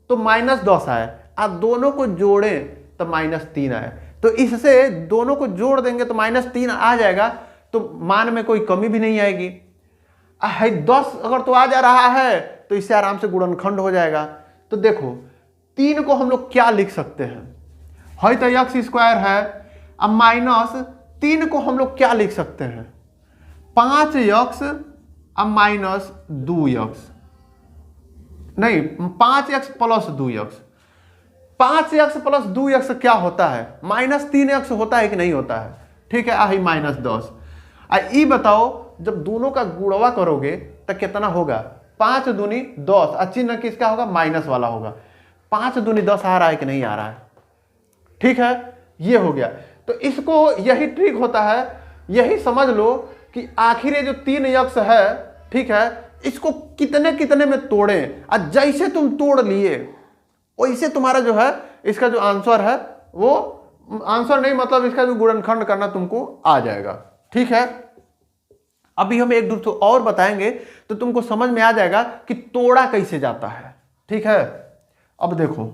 तो -10 आए, आप दोनों को जोड़ें तो -3 आए। तो इससे दोनों को जोड़ देंगे तो -3 आ जाएगा, तो मान में कोई कमी भी नहीं आएगी। 10 अगर तो आ जा रहा है तो इससे आराम से गुणनखंड हो जाएगा। तो देखो 3 को हम लोग क्या लिख सकते हैं, है तो यक्स स्क्वायर है, अब माइनस 3 को हम लोग क्या लिख सकते हैं, 5 यक्स अब माइनस 2 यक्स, नहीं 5 x plus 2 x. 5 x plus 2 x क्या होता है, -3 यक्स होता है कि नहीं होता है, ठीक है। आई -10। ई बताओ जब दोनों का गुणवा करोगे तो कितना होगा, 5 दूनी 10, चिन्ह किसका होगा, माइनस वाला होगा। 5 दूनी 10 आ रहा है कि नहीं आ रहा है, ठीक है, ये हो गया। तो इसको यही ट्रिक होता है, यही समझ लो कि आखिर ये जो 3 यक्स है, ठीक है, इसको कितने कितने में तोड़ें, और जैसे तुम तोड़ लिए वैसे तुम्हारा जो है इसका जो आंसर है वो आंसर नहीं, मतलब इसका जो गुणनखंड करना तुमको आ जाएगा, ठीक है। अभी हम एक दूसरे और बताएंगे तो तुमको समझ में आ जाएगा कि तोड़ा कैसे जाता है, ठीक है। अब देखो,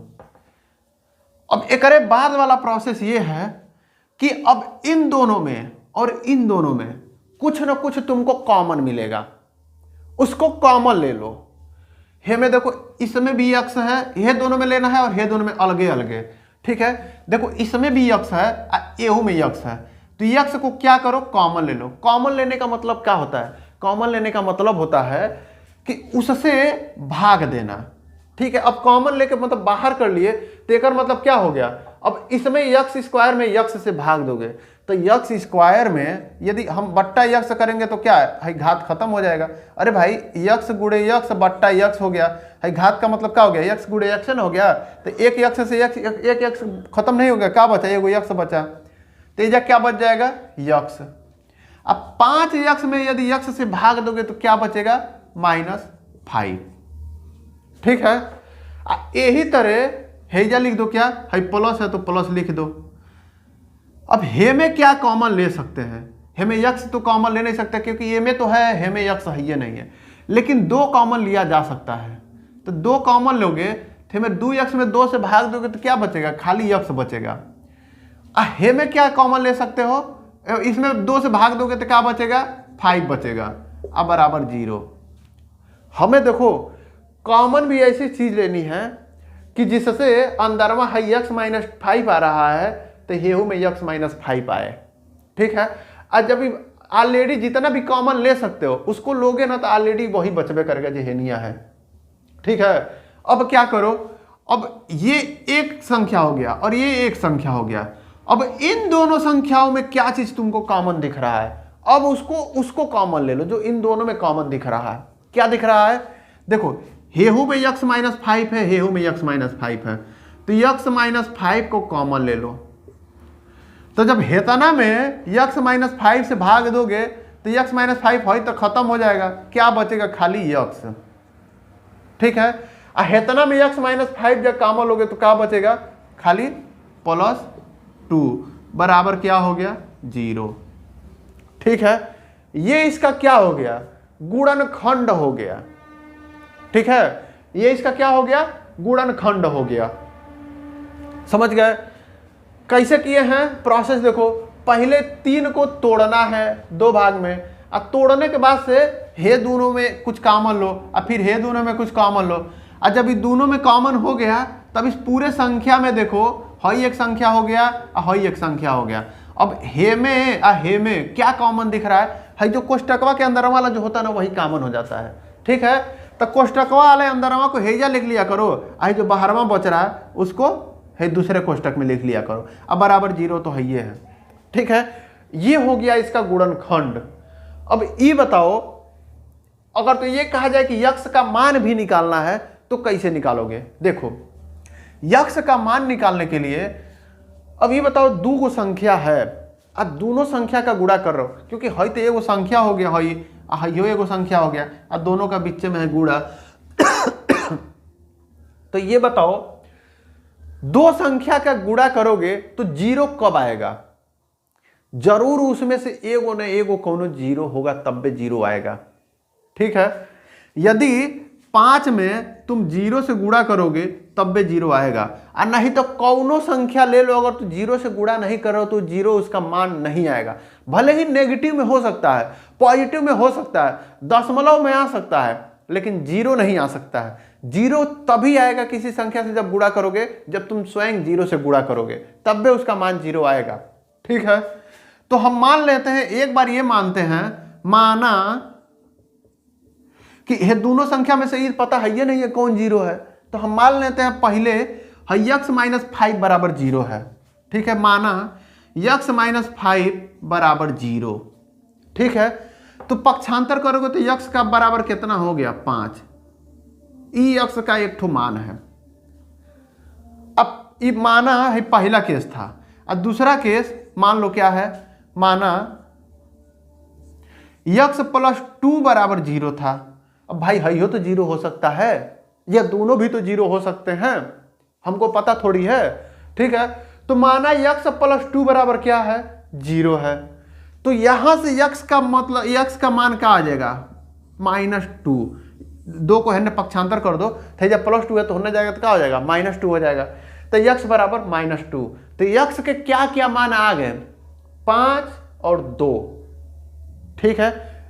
अब एक बाद वाला प्रोसेस ये है कि अब इन दोनों में और इन दोनों में कुछ ना कुछ तुमको कॉमन मिलेगा, उसको कॉमन ले लो। हे में देखो इसमें भी यक्स है, ये दोनों में लेना है और ये दोनों में अलगे अलगे, ठीक है। देखो इसमें भी यक्स है, एहू में यक्स है, तो यक्स को क्या करो, कॉमन ले लो। कॉमन लेने का मतलब क्या होता है, कॉमन लेने का मतलब होता है कि उससे भाग देना, ठीक है। अब कॉमन लेके मतलब बाहर कर लिए तो एक मतलब क्या हो गया, अब इसमें यक्स स्क्वायर में यक्स से भाग दोगे तो यक्स स्क्वायर में यदि हम बट्टा यक्स करेंगे तो क्या है भाई, घात खत्म हो जाएगा। अरे भाई यक्स गुणे यक्स बट्टा यक्स हो गया, भाई घात का मतलब क्या हो गया, यक्स गुणे यक्स ना हो गया, तो एक यक्स से यक्स एक यक्स खत्म नहीं हो गया, क्या बचा, एगो यक्स बचा, तो ये क्या बच जाएगा, यक्स। अब 5 यक्स में यदि यक्स से भाग दोगे तो क्या बचेगा, -5, ठीक है। यही तरह हेजा लिख दो, क्या है प्लस है तो प्लस लिख दो। अब हे में क्या कॉमन ले सकते हैं, हे में यक्स तो कॉमन ले नहीं सकते क्योंकि ये में तो है, हे में यक्स है ये नहीं है, लेकिन 2 कॉमन लिया जा सकता है। तो 2 कॉमन लोगे तो में 2 यक्स में 2 से भाग दोगे तो क्या बचेगा, खाली यक्स बचेगा। हे में क्या कॉमन ले सकते हो, इसमें 2 से भाग दोगे तो क्या बचेगा, 5 बचेगा, अब बराबर 0। हमें देखो कॉमन भी ऐसी चीज लेनी है कि जिससे अंदरवा है यक्स -5 आ रहा है तो हेहू में यक्स -5 आए, ठीक है। आज जब ऑलरेडी जितना भी कॉमन ले सकते हो उसको लोगे ना तो ऑलरेडी वही बचबे करेगा जो हेनिया है, ठीक है। अब क्या करो, अब ये एक संख्या हो गया और ये एक संख्या हो गया, अब इन दोनों संख्याओं में क्या चीज तुमको कॉमन दिख रहा है, अब उसको कॉमन ले लो जो इन दोनों में कॉमन दिख रहा है। क्या दिख रहा है, देखो हेहू में यक्स -5 है, हेहू में यक्स -5 है, तो यक्स -5 को कॉमन ले लो। तो जब हेतना में यक्स -5 से भाग दोगे तो यक्स -5 हो तो खत्म हो जाएगा, क्या बचेगा, खाली यक्स, ठीक है। हेतना में यक्स -5 जब कॉमन लोगे तो क्या बचेगा, खाली +2 बराबर क्या हो गया, 0, ठीक है। ये इसका क्या हो गया, गुणनखंड हो गया, ठीक है। ये इसका क्या हो गया, गुणनखंड हो गया, समझ गए। कैसे किए हैं प्रोसेस देखो, पहले 3 को तोड़ना है 2 भाग में, और तोड़ने के बाद से हे दोनों में कुछ कॉमन लो और फिर हे दोनों में कुछ कॉमन लो, और जब ये दोनों में कॉमन हो गया तब इस पूरे संख्या में देखो हई एक संख्या हो गया और हई एक संख्या हो गया। अब हे में क्या कॉमन दिख रहा है, जो कोष्टकवा के अंदर वाला जो होता है ना वही कॉमन हो जाता है, ठीक है। तो कोष्टकवा वाले अंदरवा को हेजा लिख लिया करो, आई जो बाहरवा बच रहा है उसको है दूसरे कोष्टक में लिख लिया करो, अब बराबर 0 तो है ये है, ठीक है। ये हो गया इसका गुणनखंड। अब ये बताओ, अगर तो ये कहा जाए कि यक्स का मान भी निकालना है तो कैसे निकालोगे। देखो यक्स का मान निकालने के लिए अब ये बताओ 2 गो संख्या है, अब दोनों संख्या का गुणा कर रहे हो, क्योंकि हई तो एगो संख्या हो गया, हई एगो संख्या हो गया और दोनों का बीच में है गुणा। तो ये बताओ 2 संख्या का गुणा करोगे तो 0 कब आएगा, जरूर उसमें से एगो न एगो कोनो 0 होगा तब भी 0 आएगा, ठीक है। यदि 5 में तुम 0 से गुणा करोगे तब भी 0 आएगा, और नहीं तो कौनो संख्या ले लो, अगर तुम 0 से गुणा नहीं करो तो 0 उसका मान नहीं आएगा। भले ही नेगेटिव में हो सकता है, पॉजिटिव में हो सकता है, दशमलव में आ सकता है, लेकिन 0 नहीं आ सकता है। 0 तभी आएगा किसी संख्या से जब गुणा करोगे, जब तुम स्वयं 0 से गुणा करोगे तब भी उसका मान 0 आएगा, ठीक है। तो हम मान लेते हैं, एक बार ये मानते हैं, माना कि ये दोनों संख्या में से ये पता है ये नहीं है कौन 0 है, तो हम मान लेते हैं पहले यक्स -5 बराबर 0 है, ठीक है। माना यक्स -5 बराबर 0, ठीक है। तो पक्षांतर करोगे तो यक्स का बराबर कितना हो गया, 5। ई यक्स का एक ठो मान है। अब ये माना है पहला केस था, और दूसरा केस मान लो क्या है, माना यक्स +2 बराबर 0 था। अब भाई हइयो तो 0 हो सकता है, या दोनों भी तो 0 हो सकते हैं, हमको पता थोड़ी है, ठीक है। तो माना यक्स +2 बराबर क्या है, 0 है। तो यहां से यक्स का मतलब यक्स का मान क्या आ जाएगा, -2। 2 को है पक्षांतर कर दो, जब +2 है तो होने जाएगा तो क्या हो जाएगा, -2 हो जाएगा। तो यक्स बराबर -2। तो यक्स के क्या क्या मान आ गए, 5 और 2। ठीक है,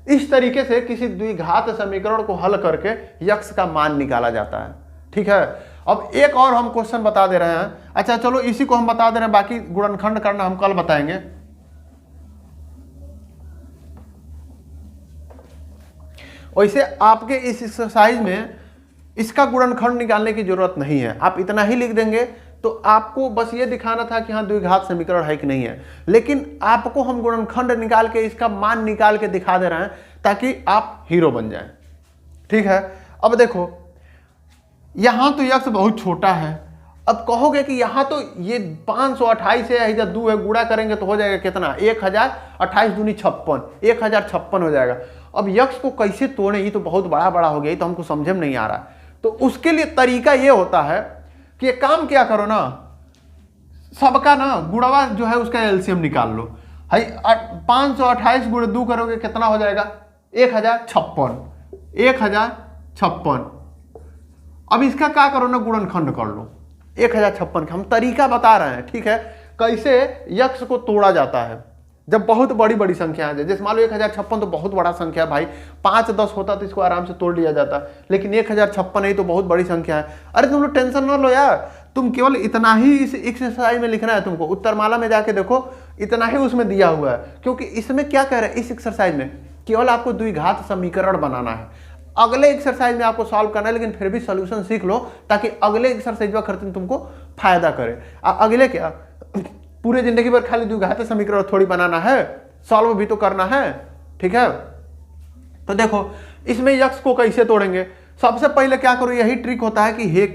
इस तरीके से किसी द्विघात समीकरण को हल करके यक्स का मान निकाला जाता है। ठीक है, अब एक और हम क्वेश्चन बता दे रहे हैं। अच्छा चलो इसी को हम बता दे रहे हैं, बाकी गुणनखंड करना हम कल बताएंगे। वैसे आपके इस एक्सरसाइज में इसका गुणनखंड निकालने की जरूरत नहीं है, आप इतना ही लिख देंगे तो आपको बस ये दिखाना था कि हाँ द्विघात समीकरण है कि नहीं है, लेकिन आपको हम गुणनखंड निकाल के इसका मान निकाल के दिखा दे रहे हैं ताकि आप हीरो बन जाएं। ठीक है, अब देखो यहां तो यक्स बहुत छोटा है। अब कहोगे कि यहां तो ये 528 है, इधर 2 है, गुणा करेंगे तो हो जाएगा कितना, 1028 दूनी 56, 1056 हो जाएगा। अब यक्स को कैसे तोड़े, ये तो बहुत बड़ा बड़ा हो गया, ये तो हमको समझ में नहीं आ रहा। तो उसके लिए तरीका ये होता है कि एक काम क्या करो ना, सबका ना गुणवा जो है उसका एलसीएम निकाल लो। भाई 528 गुणे 2 करोगे कितना हो जाएगा, 1056, 1056। अब इसका क्या करो ना, गुणनखंड कर लो 1056 का। हम तरीका बता रहे हैं, ठीक है, कैसे यक्स को तोड़ा जाता है जब बहुत बड़ी बड़ी संख्या है। जैसे मान लो 1056 तो बहुत बड़ा संख्या है भाई, 5-10 होता तो इसको आराम से तोड़ लिया जाता, लेकिन 1056 ही तो बहुत बड़ी संख्या है। अरे तुम लोग टेंशन न लो यार, तुम केवल इतना ही इस एक्सरसाइज में लिखना है तुमको। उत्तरमाला में जाके देखो, इतना ही उसमें दिया हुआ है, क्योंकि इसमें क्या कह रहे हैं, इस एक्सरसाइज में केवल आपको द्विघात समीकरण बनाना है। अगले एक्सरसाइज में आपको सॉल्व करना है, लेकिन फिर भी सॉल्यूशन सीख लो ताकि अगले एक्सरसाइज में करते तुमको फायदा करे। अगले क्या पूरे जिंदगी भर खाली द्विघात समीकरण थोड़ी बनाना है, सॉल्व भी तो करना है। ठीक है, तो देखो इसमें यक्स को कैसे तोड़ेंगे। सबसे पहले क्या करो, यही ट्रिक होता है कि हे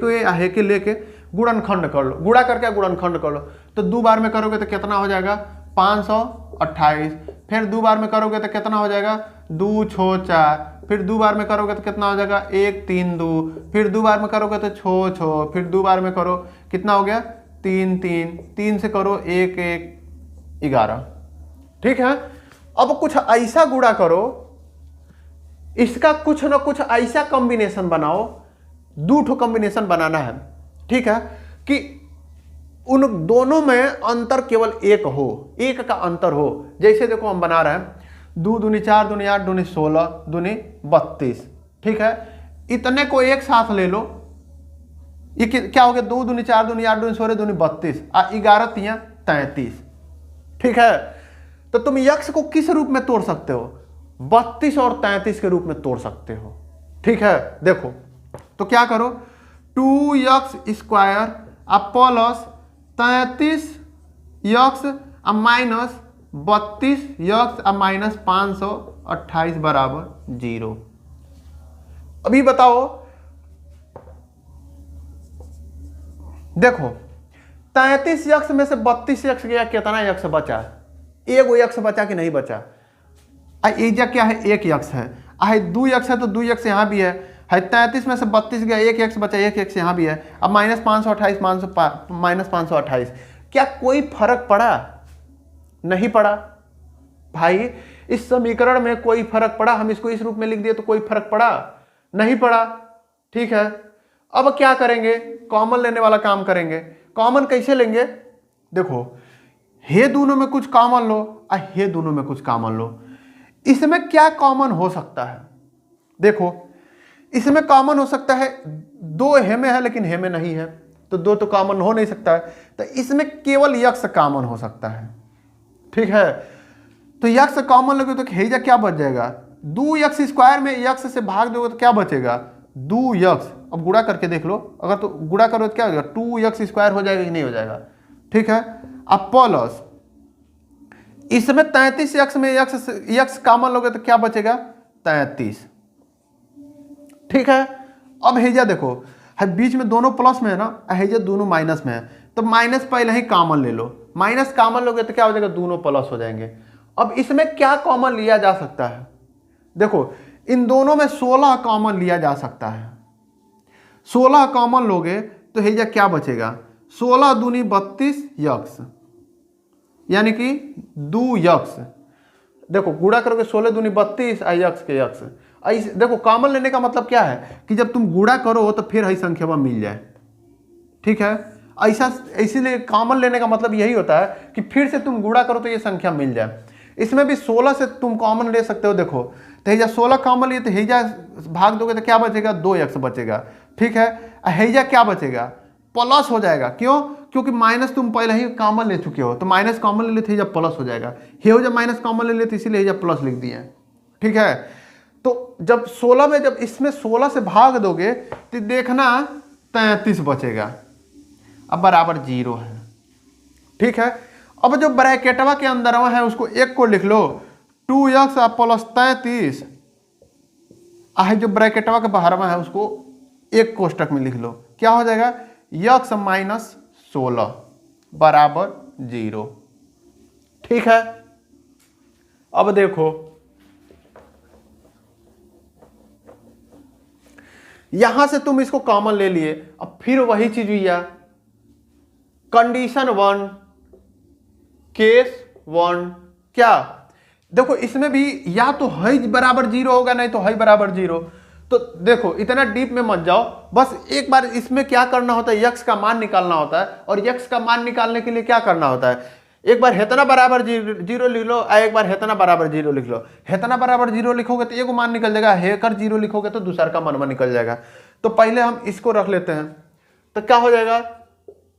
के लेके गुणनखंड कर लो, गुणा करके गुणनखंड कर लो। तो 2 बार में करोगे तो कितना हो जाएगा, 528। फिर 2 बार में करोगे तो कितना हो जाएगा, 2 6 4। फिर 2 बार में करोगे तो कितना हो जाएगा, 1 3 2। फिर 2 बार में करोगे तो 6 6। फिर 2 बार में करो कितना हो गया, 3 3। 3 से करो 1 1 11। ठीक है, अब कुछ ऐसा गुणा करो, इसका कुछ ना कुछ ऐसा कॉम्बिनेशन बनाओ, 2 कॉम्बिनेशन बनाना है। ठीक है, कि उन दोनों में अंतर केवल 1 हो, 1 का अंतर हो। जैसे देखो हम बना रहे हैं 2 दूनी 4 दूनी 8 दूनी 16 दूनी 32। ठीक है, इतने को एक साथ ले लो, ये क्या हो गया, 2 दूनी 4 दूनी 8 दूनी 16 दूनी 32 और 11 3 33। ठीक है, तो तुम यक्स को किस रूप में तोड़ सकते हो, 32 और 33 के रूप में तोड़ सकते हो। ठीक है, देखो तो क्या करो, 2x² plus 33 x minus 32 x minus 528 बराबर 0। अभी बताओ, देखो 33 यक्स में से 32 यक्स गया, कितना यक्स बचा, एगो यक्स बचा कि नहीं बचा। एजा क्या है, 1 यक्स है, 2 यक्स है तो 2 यक्स यहाँ भी है 33 में से 32 गया, 1 यक्स बचा, 1 यक्स यहाँ भी है। अब माइनस 528 माइनस 528, क्या कोई फर्क पड़ा, नहीं पड़ा भाई। इस समीकरण में कोई फर्क पड़ा, हम इसको इस रूप में लिख दिए तो कोई फर्क पड़ा, नहीं पड़ा। ठीक है, अब क्या करेंगे, कॉमन लेने वाला काम करेंगे। कॉमन कैसे लेंगे, देखो हे दोनों में कुछ कॉमन लो और हे दोनों में कुछ कॉमन लो। इसमें क्या कॉमन हो सकता है, देखो इसमें कॉमन हो सकता है 2 हे में है लेकिन हे में नहीं है, तो 2 तो कॉमन हो नहीं सकता है, तो इसमें केवल यक्स कॉमन हो सकता है। ठीक है, तो यक्स कॉमन लगे तो हेजा क्या बच जाएगा, 2x² में यक्स से भाग दोगे तो क्या बचेगा, 2x। अब गुणा करके देख लो, अगर तो गुणा करो तो क्या हो जाएगा, 2x² हो जाएगा कि नहीं हो जाएगा। ठीक है, अब प्लस इसमें 33 में यक्स कॉमन लोगे तो क्या बचेगा, 33। ठीक है, अब हेजा देखो है बीच में दोनों प्लस में है ना, हेजा दोनों माइनस में है, तो माइनस पहले ही कॉमन ले लो, माइनस कॉमन लोगे तो क्या हो जाएगा, दोनों प्लस हो जाएंगे। अब इसमें क्या कॉमन लिया जा सकता है, देखो इन दोनों में 16 कॉमन लिया जा सकता है। 16 कॉमन लोगे तो हेजा क्या बचेगा, 16 दूनी 32 यक्स, यानी कि 2 यक्स। देखो गुणा करोगे 16 दूनी 32 और यक्स के यक्स। देखो कॉमन लेने का मतलब क्या है कि जब तुम गुणा करो तो फिर ही संख्या मिल जाए। ठीक है, ऐसा इसीलिए कॉमन लेने का मतलब यही होता है कि फिर से तुम गुणा करो तो ये संख्या मिल जाए। इसमें भी 16 से तुम कॉमन ले सकते हो। देखो तो हेजा 16 कॉमन लिए तो हेजा भाग दोगे तो क्या बचेगा, 2x बचेगा। ठीक है, हेजा क्या बचेगा, प्लस हो जाएगा। क्यों, क्योंकि माइनस तुम पहले ही कॉमन ले चुके हो, तो माइनस कॉमन ले लेते हेजा प्लस हो जाएगा। हे हो जब माइनस कॉमन ले लेते इसीलिए हेजा प्लस लिख दिए। ठीक है, तो जब 16 में जब इसमें 16 से भाग दोगे तो देखना 33 बचेगा, अब बराबर 0 है। ठीक है, अब जो ब्रैकेटवा के अंदर है उसको एक को लिख लो 2x प्लस 33, जो ब्रैकेटवा के बाहर है उसको एक कोष्टक में लिख लो, क्या हो जाएगा, x माइनस 16 बराबर 0। ठीक है, अब देखो यहां से तुम इसको कॉमन ले लिए, अब फिर वही चीज हुई है, कंडीशन 1 केस 1 क्या, देखो इसमें भी या तो है बराबर 0 होगा, नहीं तो है बराबर 0। तो देखो इतना डीप में मत जाओ, बस एक बार इसमें क्या करना होता है, यक्स का मान निकालना होता है। और यक्स का मान निकालने के लिए क्या करना होता है, एक बार हेतना बराबर 0 लिख लो, एक बार हेतना बराबर 0 लिख लो। हेतना बराबर 0 लिखोगे तो एक मान निकल जाएगा, हेकर 0 लिखोगे तो दूसरा का मान निकल जाएगा। तो पहले हम इसको रख लेते हैं, तो क्या हो जाएगा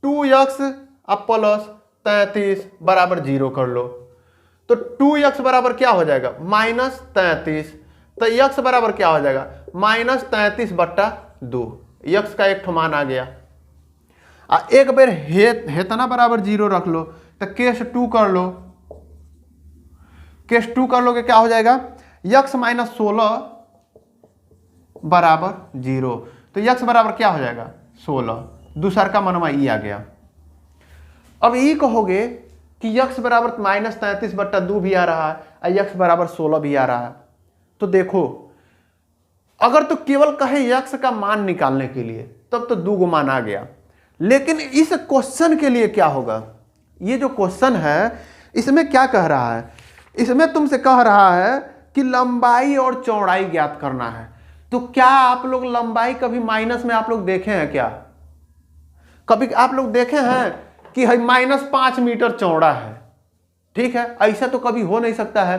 2x प्लस 33 बराबर 0 कर लो, तो 2x बराबर क्या हो जाएगा, माइनस 33। तो x बराबर क्या हो जाएगा, माइनस 33 बट्टा 2, x का एक ठो मान आ गया। एक बार हेतना बराबर 0 रख लो, तो केस 2 कर लो, केस 2 कर लोगे क्या हो जाएगा, x माइनस 16 बराबर 0। तो x बराबर क्या हो जाएगा 16, दूसरा का मनवा ई आ गया। अब ई कहोगे कि x बराबर माइनस 33 बट्टा 2 भी आ रहा है और x बराबर 16 भी आ रहा है। तो देखो अगर तो केवल कहे x का मान निकालने के लिए तब तो 2 मान आ गया, लेकिन इस क्वेश्चन के लिए क्या होगा, ये जो क्वेश्चन है इसमें क्या कह रहा है, इसमें तुमसे कह रहा है कि लंबाई और चौड़ाई ज्ञात करना है। तो क्या आप लोग लंबाई कभी माइनस में आप लोग देखे हैं क्या, कभी आप लोग देखे हैं कि है -5 मीटर चौड़ा है। ठीक है, ऐसा तो कभी हो नहीं सकता है।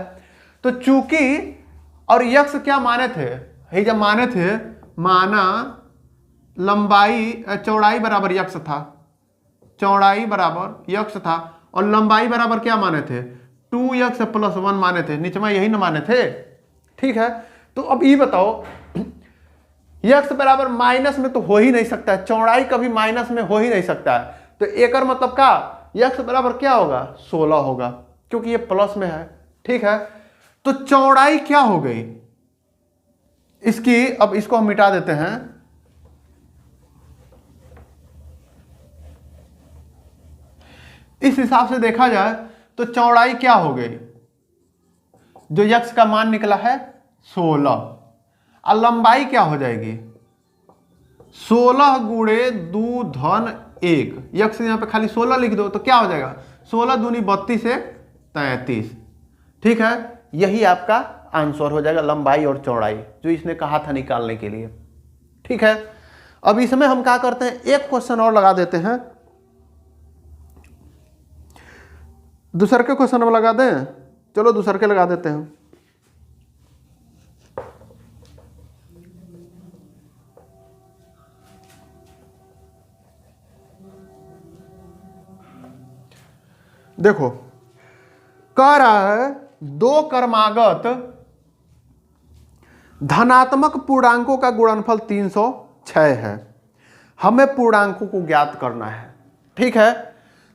तो चूंकि और यक्स क्या माने थे, ये जब माने थे, माना लंबाई चौड़ाई बराबर यक्स था, चौड़ाई बराबर यक्स था, और लंबाई बराबर क्या माने थे 2x प्लस 1 माने थे, नीचे में यही ना माने थे। ठीक है, तो अब ये बताओ x बराबर माइनस में तो हो ही नहीं सकता है, चौड़ाई कभी माइनस में हो ही नहीं सकता है। तो एक मतलब का x बराबर क्या होगा 16 होगा, क्योंकि ये प्लस में है। ठीक है, तो चौड़ाई क्या हो गई इसकी, अब इसको हम मिटा देते हैं। इस हिसाब से देखा जाए तो चौड़ाई क्या हो गई, जो x का मान निकला है 16, और लंबाई क्या हो जाएगी 16 गुणे 2 धन 1, x यहां पे खाली 16 लिख दो तो क्या हो जाएगा 16 दूनी 32 से 33। ठीक है, यही आपका आंसर हो जाएगा, लंबाई और चौड़ाई जो इसने कहा था निकालने के लिए। ठीक है, अब इसमें हम क्या करते हैं, एक क्वेश्चन और लगा देते हैं, दूसरे के क्वेश्चन में लगा दें, चलो दूसरे के लगा देते हैं। देखो कह रहा है 2 क्रमागत धनात्मक पूर्णांकों का गुणनफल 306 है, हमें पूर्णांकों को ज्ञात करना है। ठीक है,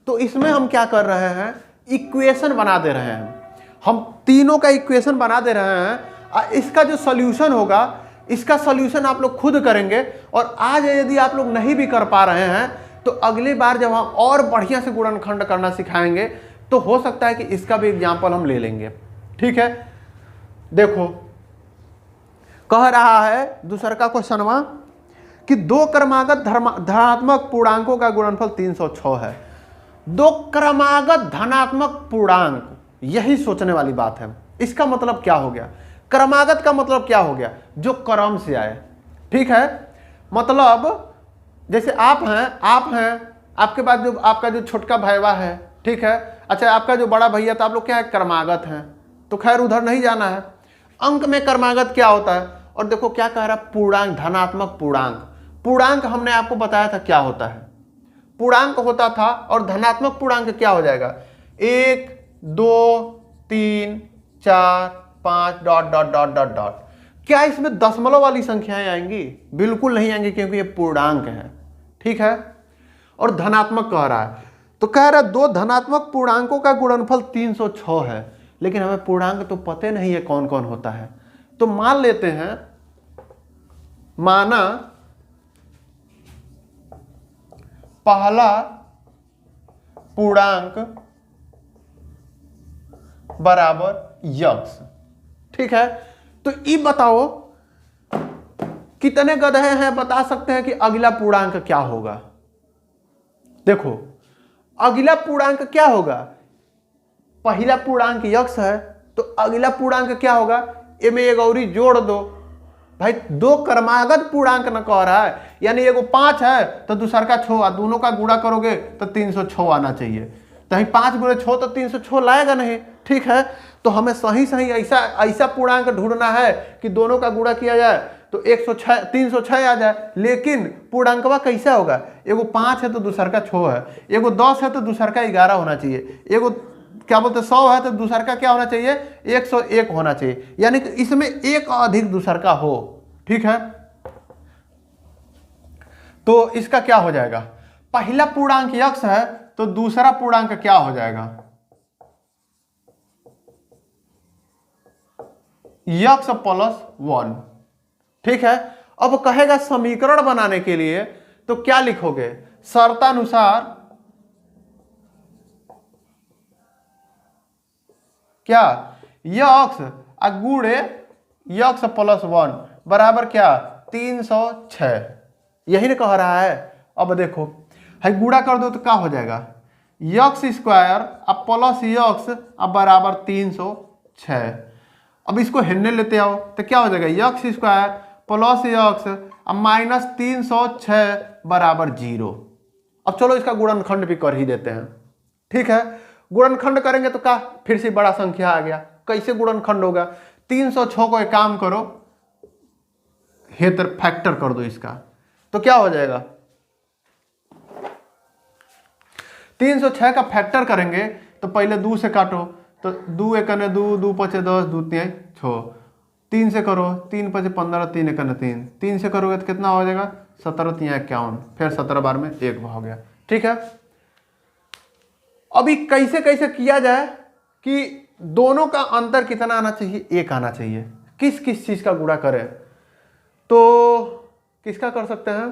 तो इसमें हम क्या कर रहे हैं, इक्वेशन बना दे रहे हैं, हम तीनों का इक्वेशन बना दे रहे हैं। इसका जो सॉल्यूशन होगा, इसका सॉल्यूशन आप लोग खुद करेंगे, और आज यदि आप लोग नहीं भी कर पा रहे हैं तो अगली बार जब हम और बढ़िया से गुणनखंड करना सिखाएंगे तो हो सकता है कि इसका भी एग्जाम्पल हम ले लेंगे। ठीक है, देखो कह रहा है दूसरा का क्वेश्चनवा कि 2 क्रमागत धनात्मक पूर्णांकों का गुणनफल 306 है। 2 क्रमागत धनात्मक पूर्णांक, यही सोचने वाली बात है। इसका मतलब क्या हो गया, क्रमागत का मतलब क्या हो गया, जो क्रम से आए। ठीक है, मतलब जैसे आप हैं आपके बाद जो आपका जो छोटका भैया है, ठीक है, अच्छा आपका जो बड़ा भैया था, आप लोग क्या है क्रमागत हैं, तो खैर उधर नहीं जाना है। अंक में क्रमागत क्या होता है, और देखो क्या कह रहा है, पूर्णांक, धनात्मक पूर्णांक। पूर्णांक हमने आपको बताया था क्या होता है, पूर्णांक होता था, और धनात्मक पूर्णांक क्या हो जाएगा, 1 2 3 4 5 dot dot dot dot dot. क्या इसमें दशमलव वाली संख्याएं आएंगी? बिल्कुल नहीं आएंगी, क्योंकि ये पूर्णांक है, ठीक है। और धनात्मक कह रहा है, तो कह रहा है दो धनात्मक पूर्णांकों का गुणनफल 306 है, लेकिन हमें पूर्णांक तो पते नहीं है कौन कौन होता है। तो मान लेते हैं, माना पहला पूर्णांक बराबर यक्स, ठीक है। तो ये बताओ कितने गधे हैं बता सकते हैं कि अगला पूर्णांक क्या होगा? देखो अगला पूर्णांक क्या होगा, पहला पूर्णांक यक्स है, तो अगला पूर्णांक क्या होगा, ए में एक और जोड़ दो भाई, दो क्रमागत पूर्णांक न कह रहा है, यानी एगो 5 है तो दूसर का 6, दोनों का गुणा करोगे तो 306 आना चाहिए। तो 5 गुणे 6 तो 306 लाएगा नहीं, ठीक है। तो हमें सही सही ऐसा पूर्णांक ढूंढना है कि दोनों का गुणा किया जाए तो 106 306 आ जाए। लेकिन पूर्णांकवा कैसा होगा, एगो 5 है तो दूसर का 6 है, एगो 10 है तो दूसर का 11 होना चाहिए, एगो क्या बोलते 100 है तो दूसर का क्या होना चाहिए, 101 होना चाहिए, यानी कि इसमें एक अधिक दूसर का हो, ठीक है। तो इसका क्या हो जाएगा, पहला पूर्णांक यक्स है तो दूसरा पूर्णांक क्या हो जाएगा, यक्स प्लस 1, ठीक है। अब कहेगा समीकरण बनाने के लिए तो क्या लिखोगे, शर्तानुसार क्या, यक्स गुणे यक्स प्लस 1 बराबर क्या 306, यही ना कह रहा है। अब देखो है गुणा कर दो तो क्या हो जाएगा, यक्स स्क्वायर अब प्लस यक्स अब बराबर 306। अब इसको हिलने लेते आओ तो क्या हो जाएगा, यक्स स्क्वायर प्लस यक्स अब माइनस 306 बराबर 0। अब चलो इसका गुणनखंड भी कर ही देते हैं, ठीक है। गुणनखंड करेंगे तो क्या, फिर से बड़ा संख्या आ गया, कैसे गुणनखंड होगा, 306 को एक काम करो, हेतर फैक्टर कर दो इसका, तो क्या हो जाएगा, 306 का फैक्टर करेंगे तो पहले 2 से काटो, तो 2 एकने 2, 2 पचे 10, 2 3 6, 3 से करो, 3 पचे 15, 3 एकने 3, 3 से करोगे तो कितना हो जाएगा 17 3 51, फिर 17 बार में 1 हो गया, ठीक है। अभी कैसे कैसे किया जाए कि दोनों का अंतर कितना आना चाहिए, 1 आना चाहिए, किस किस चीज का गुणा करें, तो किसका कर सकते हैं,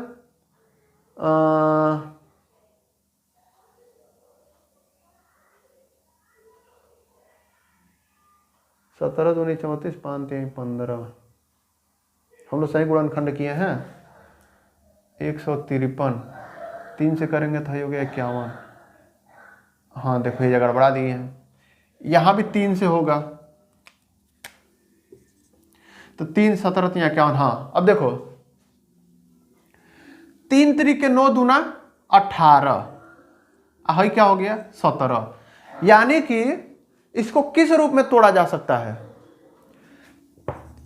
17 दूनी 34 5 3 15, हम लोग सही गुणनखंड किए हैं, 153, 3 से करेंगे तो हो गया 51, हाँ देखो ये जगह गड़बड़ा दिए हैं, यहां भी 3 से होगा तो 3 17 3 51, हाँ। अब देखो 3 तरीके 9 दूना 18, हाई क्या हो गया 17, यानी कि इसको किस रूप में तोड़ा जा सकता है,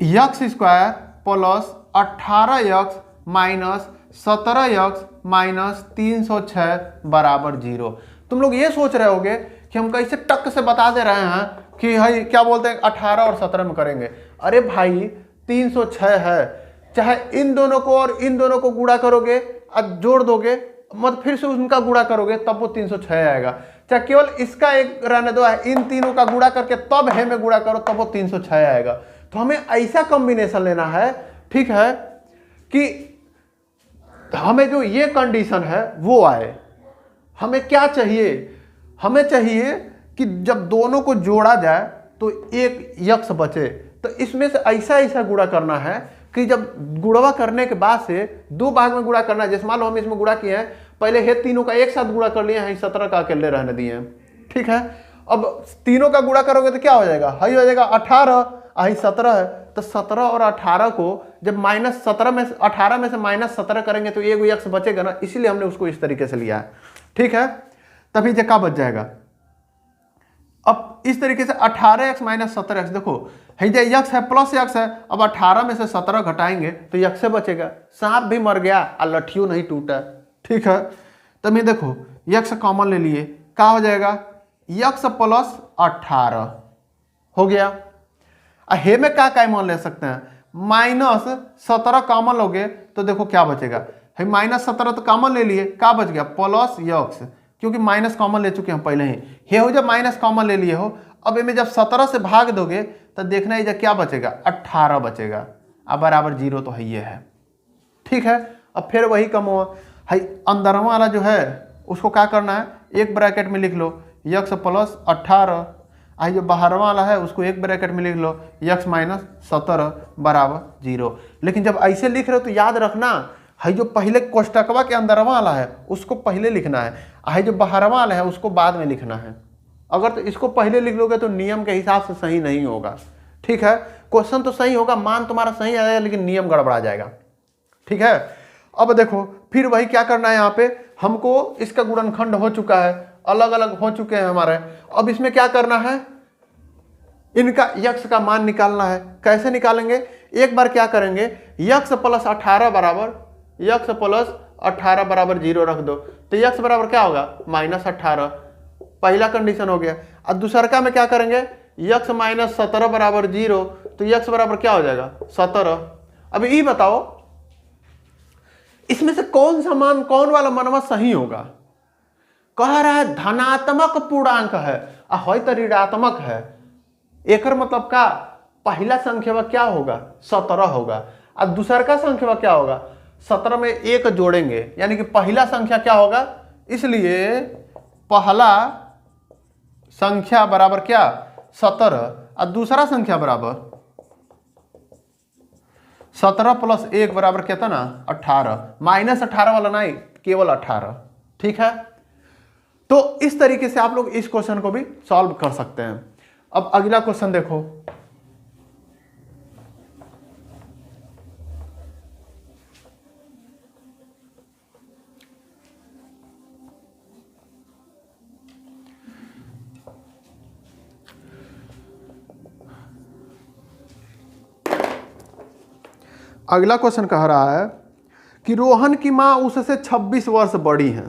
x square plus 18x minus 17x minus 306 बराबर 0। तुम लोग ये सोच रहे होगे कि हम कैसे टक से बता दे रहे हैं कि भाई क्या बोलते हैं 18 और 17 में करेंगे। अरे भाई 306 है, चाहे इन दोनों को और इन दोनों को गुणा करोगे और जोड़ दोगे, मत फिर से उनका गुणा करोगे तब वो 306 आएगा, चाहे केवल इसका एक रहने दो, इन तीनों का गुणा करके तब है में गुणा करो तब वो 306 आएगा। तो हमें ऐसा कॉम्बिनेशन लेना है, ठीक है, कि हमें जो ये कंडीशन है वो आए। हमें क्या चाहिए, हमें चाहिए कि जब दोनों को जोड़ा जाए तो एक यक्स बचे, तो इसमें से ऐसा ऐसा गुणा करना है कि जब गुणा करने के बाद से 2 भाग में गुणा करना है। जैसे मान लो हम इसमें गुणा किए हैं, पहले हे तीनों का एक साथ गुणा कर लिए हैं, 17 का अकेले रहने दिए हैं, ठीक है। अब तीनों का गुणा करोगे तो क्या हो जाएगा, हाई हो जाएगा 18, आई 17 है, तो 17 और 18 को जब -17 में 18 में से -17 करेंगे तो एक यक्स बचेगा ना, इसीलिए हमने उसको इस तरीके से लिया है। ठीक है, तभी जे का बच जाएगा। अब इस तरीके से 18x माइनस 17x, देखो है जे यक्स है प्लस यक्स है, अब 18 में से 17 घटाएंगे तो यक्स से बचेगा, सांप भी मर गया और लठियों नहीं टूटा। ठीक है, तभी देखो यक्स कॉमन ले लिए, क्या हो जाएगा यक्स प्लस 18 हो गया। हे में क्या मान ले सकते हैं, माइनस 17 कॉमन लोगे तो देखो क्या बचेगा, है माइनस 17 तो कॉमन ले लिए, क्या बच गया प्लस यक्स, क्योंकि माइनस कॉमन ले चुके हैं पहले ही, हे हो जब माइनस कॉमन ले लिए हो, अब इनमें जब 17 से भाग दोगे तो देखना है जब क्या बचेगा 18 बचेगा, अब बराबर 0 तो है ये है। ठीक है, अब फिर वही कम हुआ है, अंदर वाला जो है उसको क्या करना है, एक ब्रैकेट में लिख लो यक्स प्लस 18, आई जो बाहर वाला है उसको एक ब्रैकेट में लिख लो यक्स माइनस 17 बराबर 0। लेकिन जब ऐसे लिख रहे हो तो याद रखना है जो पहले कोष्टकवा के अंदर वाला है उसको पहले लिखना है, है जो बाहर वाला है उसको बाद में लिखना है। अगर तो इसको पहले लिख लोगे तो नियम के हिसाब से सही नहीं होगा। ठीक है, क्वेश्चन तो सही होगा, मान तुम्हारा सही आएगा लेकिन नियम गड़बड़ा जाएगा। ठीक है, अब देखो फिर वही क्या करना है, यहाँ पे हमको इसका गुणनखंड हो चुका है, अलग अलग हो चुके हैं हमारे, अब इसमें क्या करना है, इनका यक्स का मान निकालना है। कैसे निकालेंगे, एक बार क्या करेंगे यक्स प्लस 18 बराबर यक्स प्लस 18 बराबर 0 रख दो, तो यक्स बराबर क्या होगा माइनस 18, पहला कंडीशन हो गया। और दूसरा में क्या करेंगे यक्स माइनस 17 बराबर 0, तो यक्स बराबर क्या हो जाएगा 17। अब ये बताओ इसमें से कौन सा मान, कौन वाला मनवा सही होगा, कह रहा है धनात्मक पूर्णांक है और तो ऋणात्मक है, एक मतलब का पहला संख्या क्या होगा 17 होगा और दूसरा का संख्या क्या होगा 17 में एक जोड़ेंगे, यानी कि पहला संख्या क्या होगा, इसलिए पहला संख्या बराबर क्या 17 और दूसरा संख्या बराबर 17 प्लस 1 बराबर कितना 18, माइनस 18 वाला नहीं केवल 18। ठीक है, तो इस तरीके से आप लोग इस क्वेश्चन को भी सॉल्व कर सकते हैं। अब अगला क्वेश्चन देखो, अगला क्वेश्चन कह रहा है कि रोहन की मां उससे 26 वर्ष बड़ी हैं,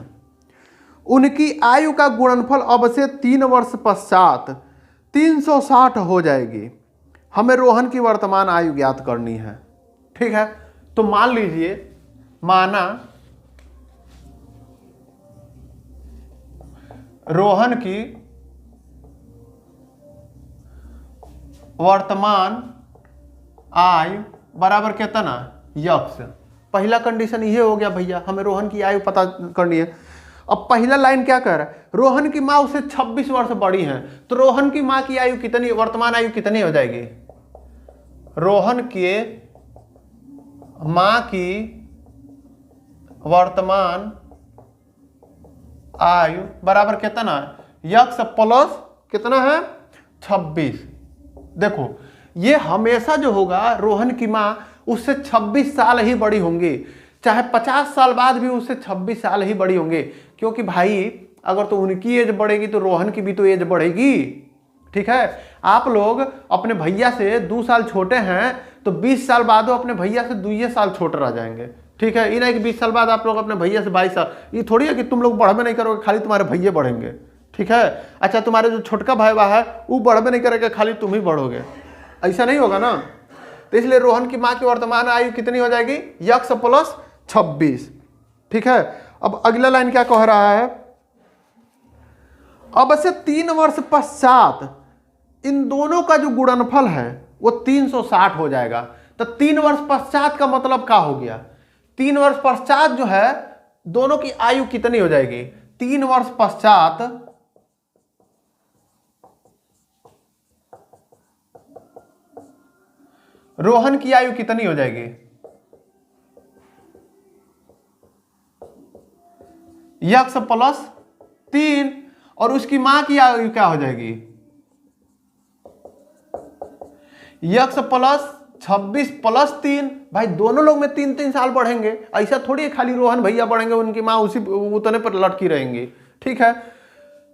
उनकी आयु का गुणनफल अब से 3 वर्ष पश्चात 360 हो जाएगी, हमें रोहन की वर्तमान आयु ज्ञात करनी है। ठीक है, तो मान लीजिए माना रोहन की वर्तमान आयु बराबर कितना यक्स, पहला कंडीशन ये हो गया भैया, हमें रोहन की आयु पता करनी है। अब पहला लाइन क्या कह रहा है, रोहन की मां उससे 26 वर्ष बड़ी हैं, तो रोहन की मां की आयु कितनी, वर्तमान आयु कितनी हो जाएगी, रोहन के मां की वर्तमान आयु बराबर कितना यक्स प्लस कितना है 26। देखो ये हमेशा जो होगा रोहन की मां उससे 26 साल ही बड़ी होंगी, चाहे 50 साल बाद भी उससे 26 साल ही बड़ी होंगे, क्योंकि भाई अगर तो उनकी एज बढ़ेगी तो रोहन की भी तो एज बढ़ेगी। ठीक है, आप लोग अपने भैया से 2 साल छोटे हैं तो 20 साल बाद वो अपने भैया से 2 साल छोटे रह जाएंगे। ठीक है, ये नहीं कि 20 साल बाद आप लोग अपने भैया से 22 साल, ये थोड़ी है कि तुम लोग बढ़वे नहीं करोगे खाली तुम्हारे भैया बढ़ेंगे। ठीक है, अच्छा तुम्हारे जो छोटका भाई है वो बढ़वे नहीं करेगा खाली तुम ही बढ़ोगे, ऐसा नहीं होगा ना। तो इसलिए रोहन की मां की वर्तमान आयु कितनी हो जाएगी यक्स प्लस 26। ठीक है, अब अगला लाइन क्या कह रहा है, अब से 3 वर्ष पश्चात इन दोनों का जो गुणनफल है वो 360 हो जाएगा। तो 3 वर्ष पश्चात का मतलब क्या हो गया, 3 वर्ष पश्चात जो है दोनों की आयु कितनी हो जाएगी, 3 वर्ष पश्चात रोहन की आयु कितनी हो जाएगी यक्स प्लस 3 और उसकी मां की आयु क्या हो जाएगी यक्स प्लस 26 प्लस 3, भाई दोनों लोग में 3-3 साल बढ़ेंगे, ऐसा थोड़ी है खाली रोहन भैया बढ़ेंगे, उनकी माँ उसी उतने पर लटकी रहेंगी। ठीक है,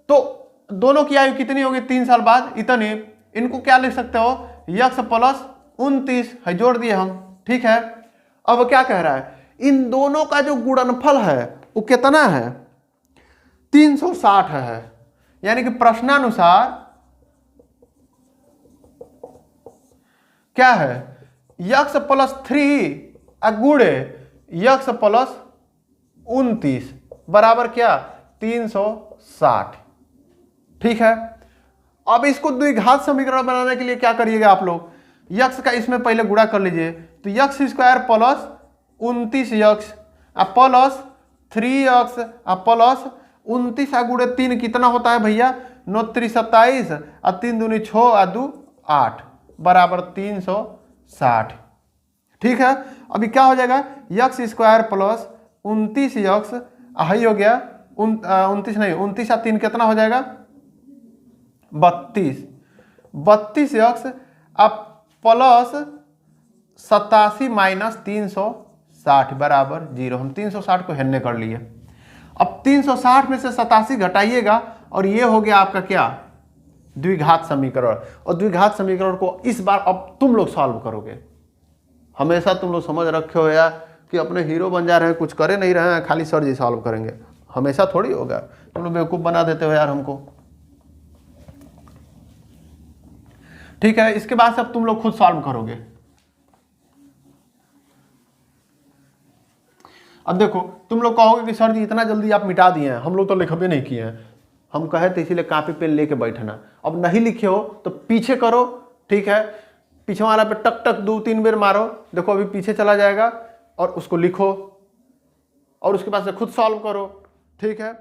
तो दोनों की आयु कितनी होगी 3 साल बाद, इतनी। इनको क्या लिख सकते हो, यक्स प्लस 29 है, जोड़ दिए हम। ठीक है, अब क्या कह रहा है, इन दोनों का जो गुणनफल है वो कितना है, 360 है। यानी कि प्रश्नानुसार क्या है, यक्स प्लस 3 गुणे यक्स प्लस 29 बराबर क्या, 360। ठीक है, अब इसको द्विघात समीकरण बनाने के लिए क्या करिएगा आप लोग, यक्स का इसमें पहले गुणा कर लीजिए, तो x square plus 29 x plus 3x plus 29 गुणे 3 कितना होता है भैया, 9 3 27 और 3 दूनी 6 और 2 8 बराबर 360। ठीक है, अभी क्या हो जाएगा, x square plus 29 x high हो गया 29 नहीं 29 और 3 कितना हो जाएगा, 32 यक्स अब प्लस 87 माइनस 360 बराबर 0। हम 360 को हेन्ने कर लिए। अब 360 में से 87 घटाइएगा और ये हो गया आपका क्या, द्विघात समीकरण। और द्विघात समीकरण को इस बार अब तुम लोग सॉल्व करोगे। हमेशा तुम लोग समझ रखे हो यार कि अपने हीरो बन जा रहे हैं, कुछ करे नहीं रहे हैं, खाली सर जी सॉल्व करेंगे, हमेशा थोड़ी होगा। तुम लोग बेवकूफ़ बना देते हो यार हमको। ठीक है, इसके बाद से अब तुम लोग खुद सॉल्व करोगे। अब देखो तुम लोग कहोगे कि सर जी इतना जल्दी आप मिटा दिए हैं, हम लोग तो लिखबे नहीं किए हैं। हम कहे तो इसीलिए कॉपी पेन लेके बैठना। अब नहीं लिखे हो तो पीछे करो। ठीक है, पीछे वाला पे टक टक 2-3 बार मारो, देखो अभी पीछे चला जाएगा, और उसको लिखो और उसके बाद से खुद सॉल्व करो। ठीक है।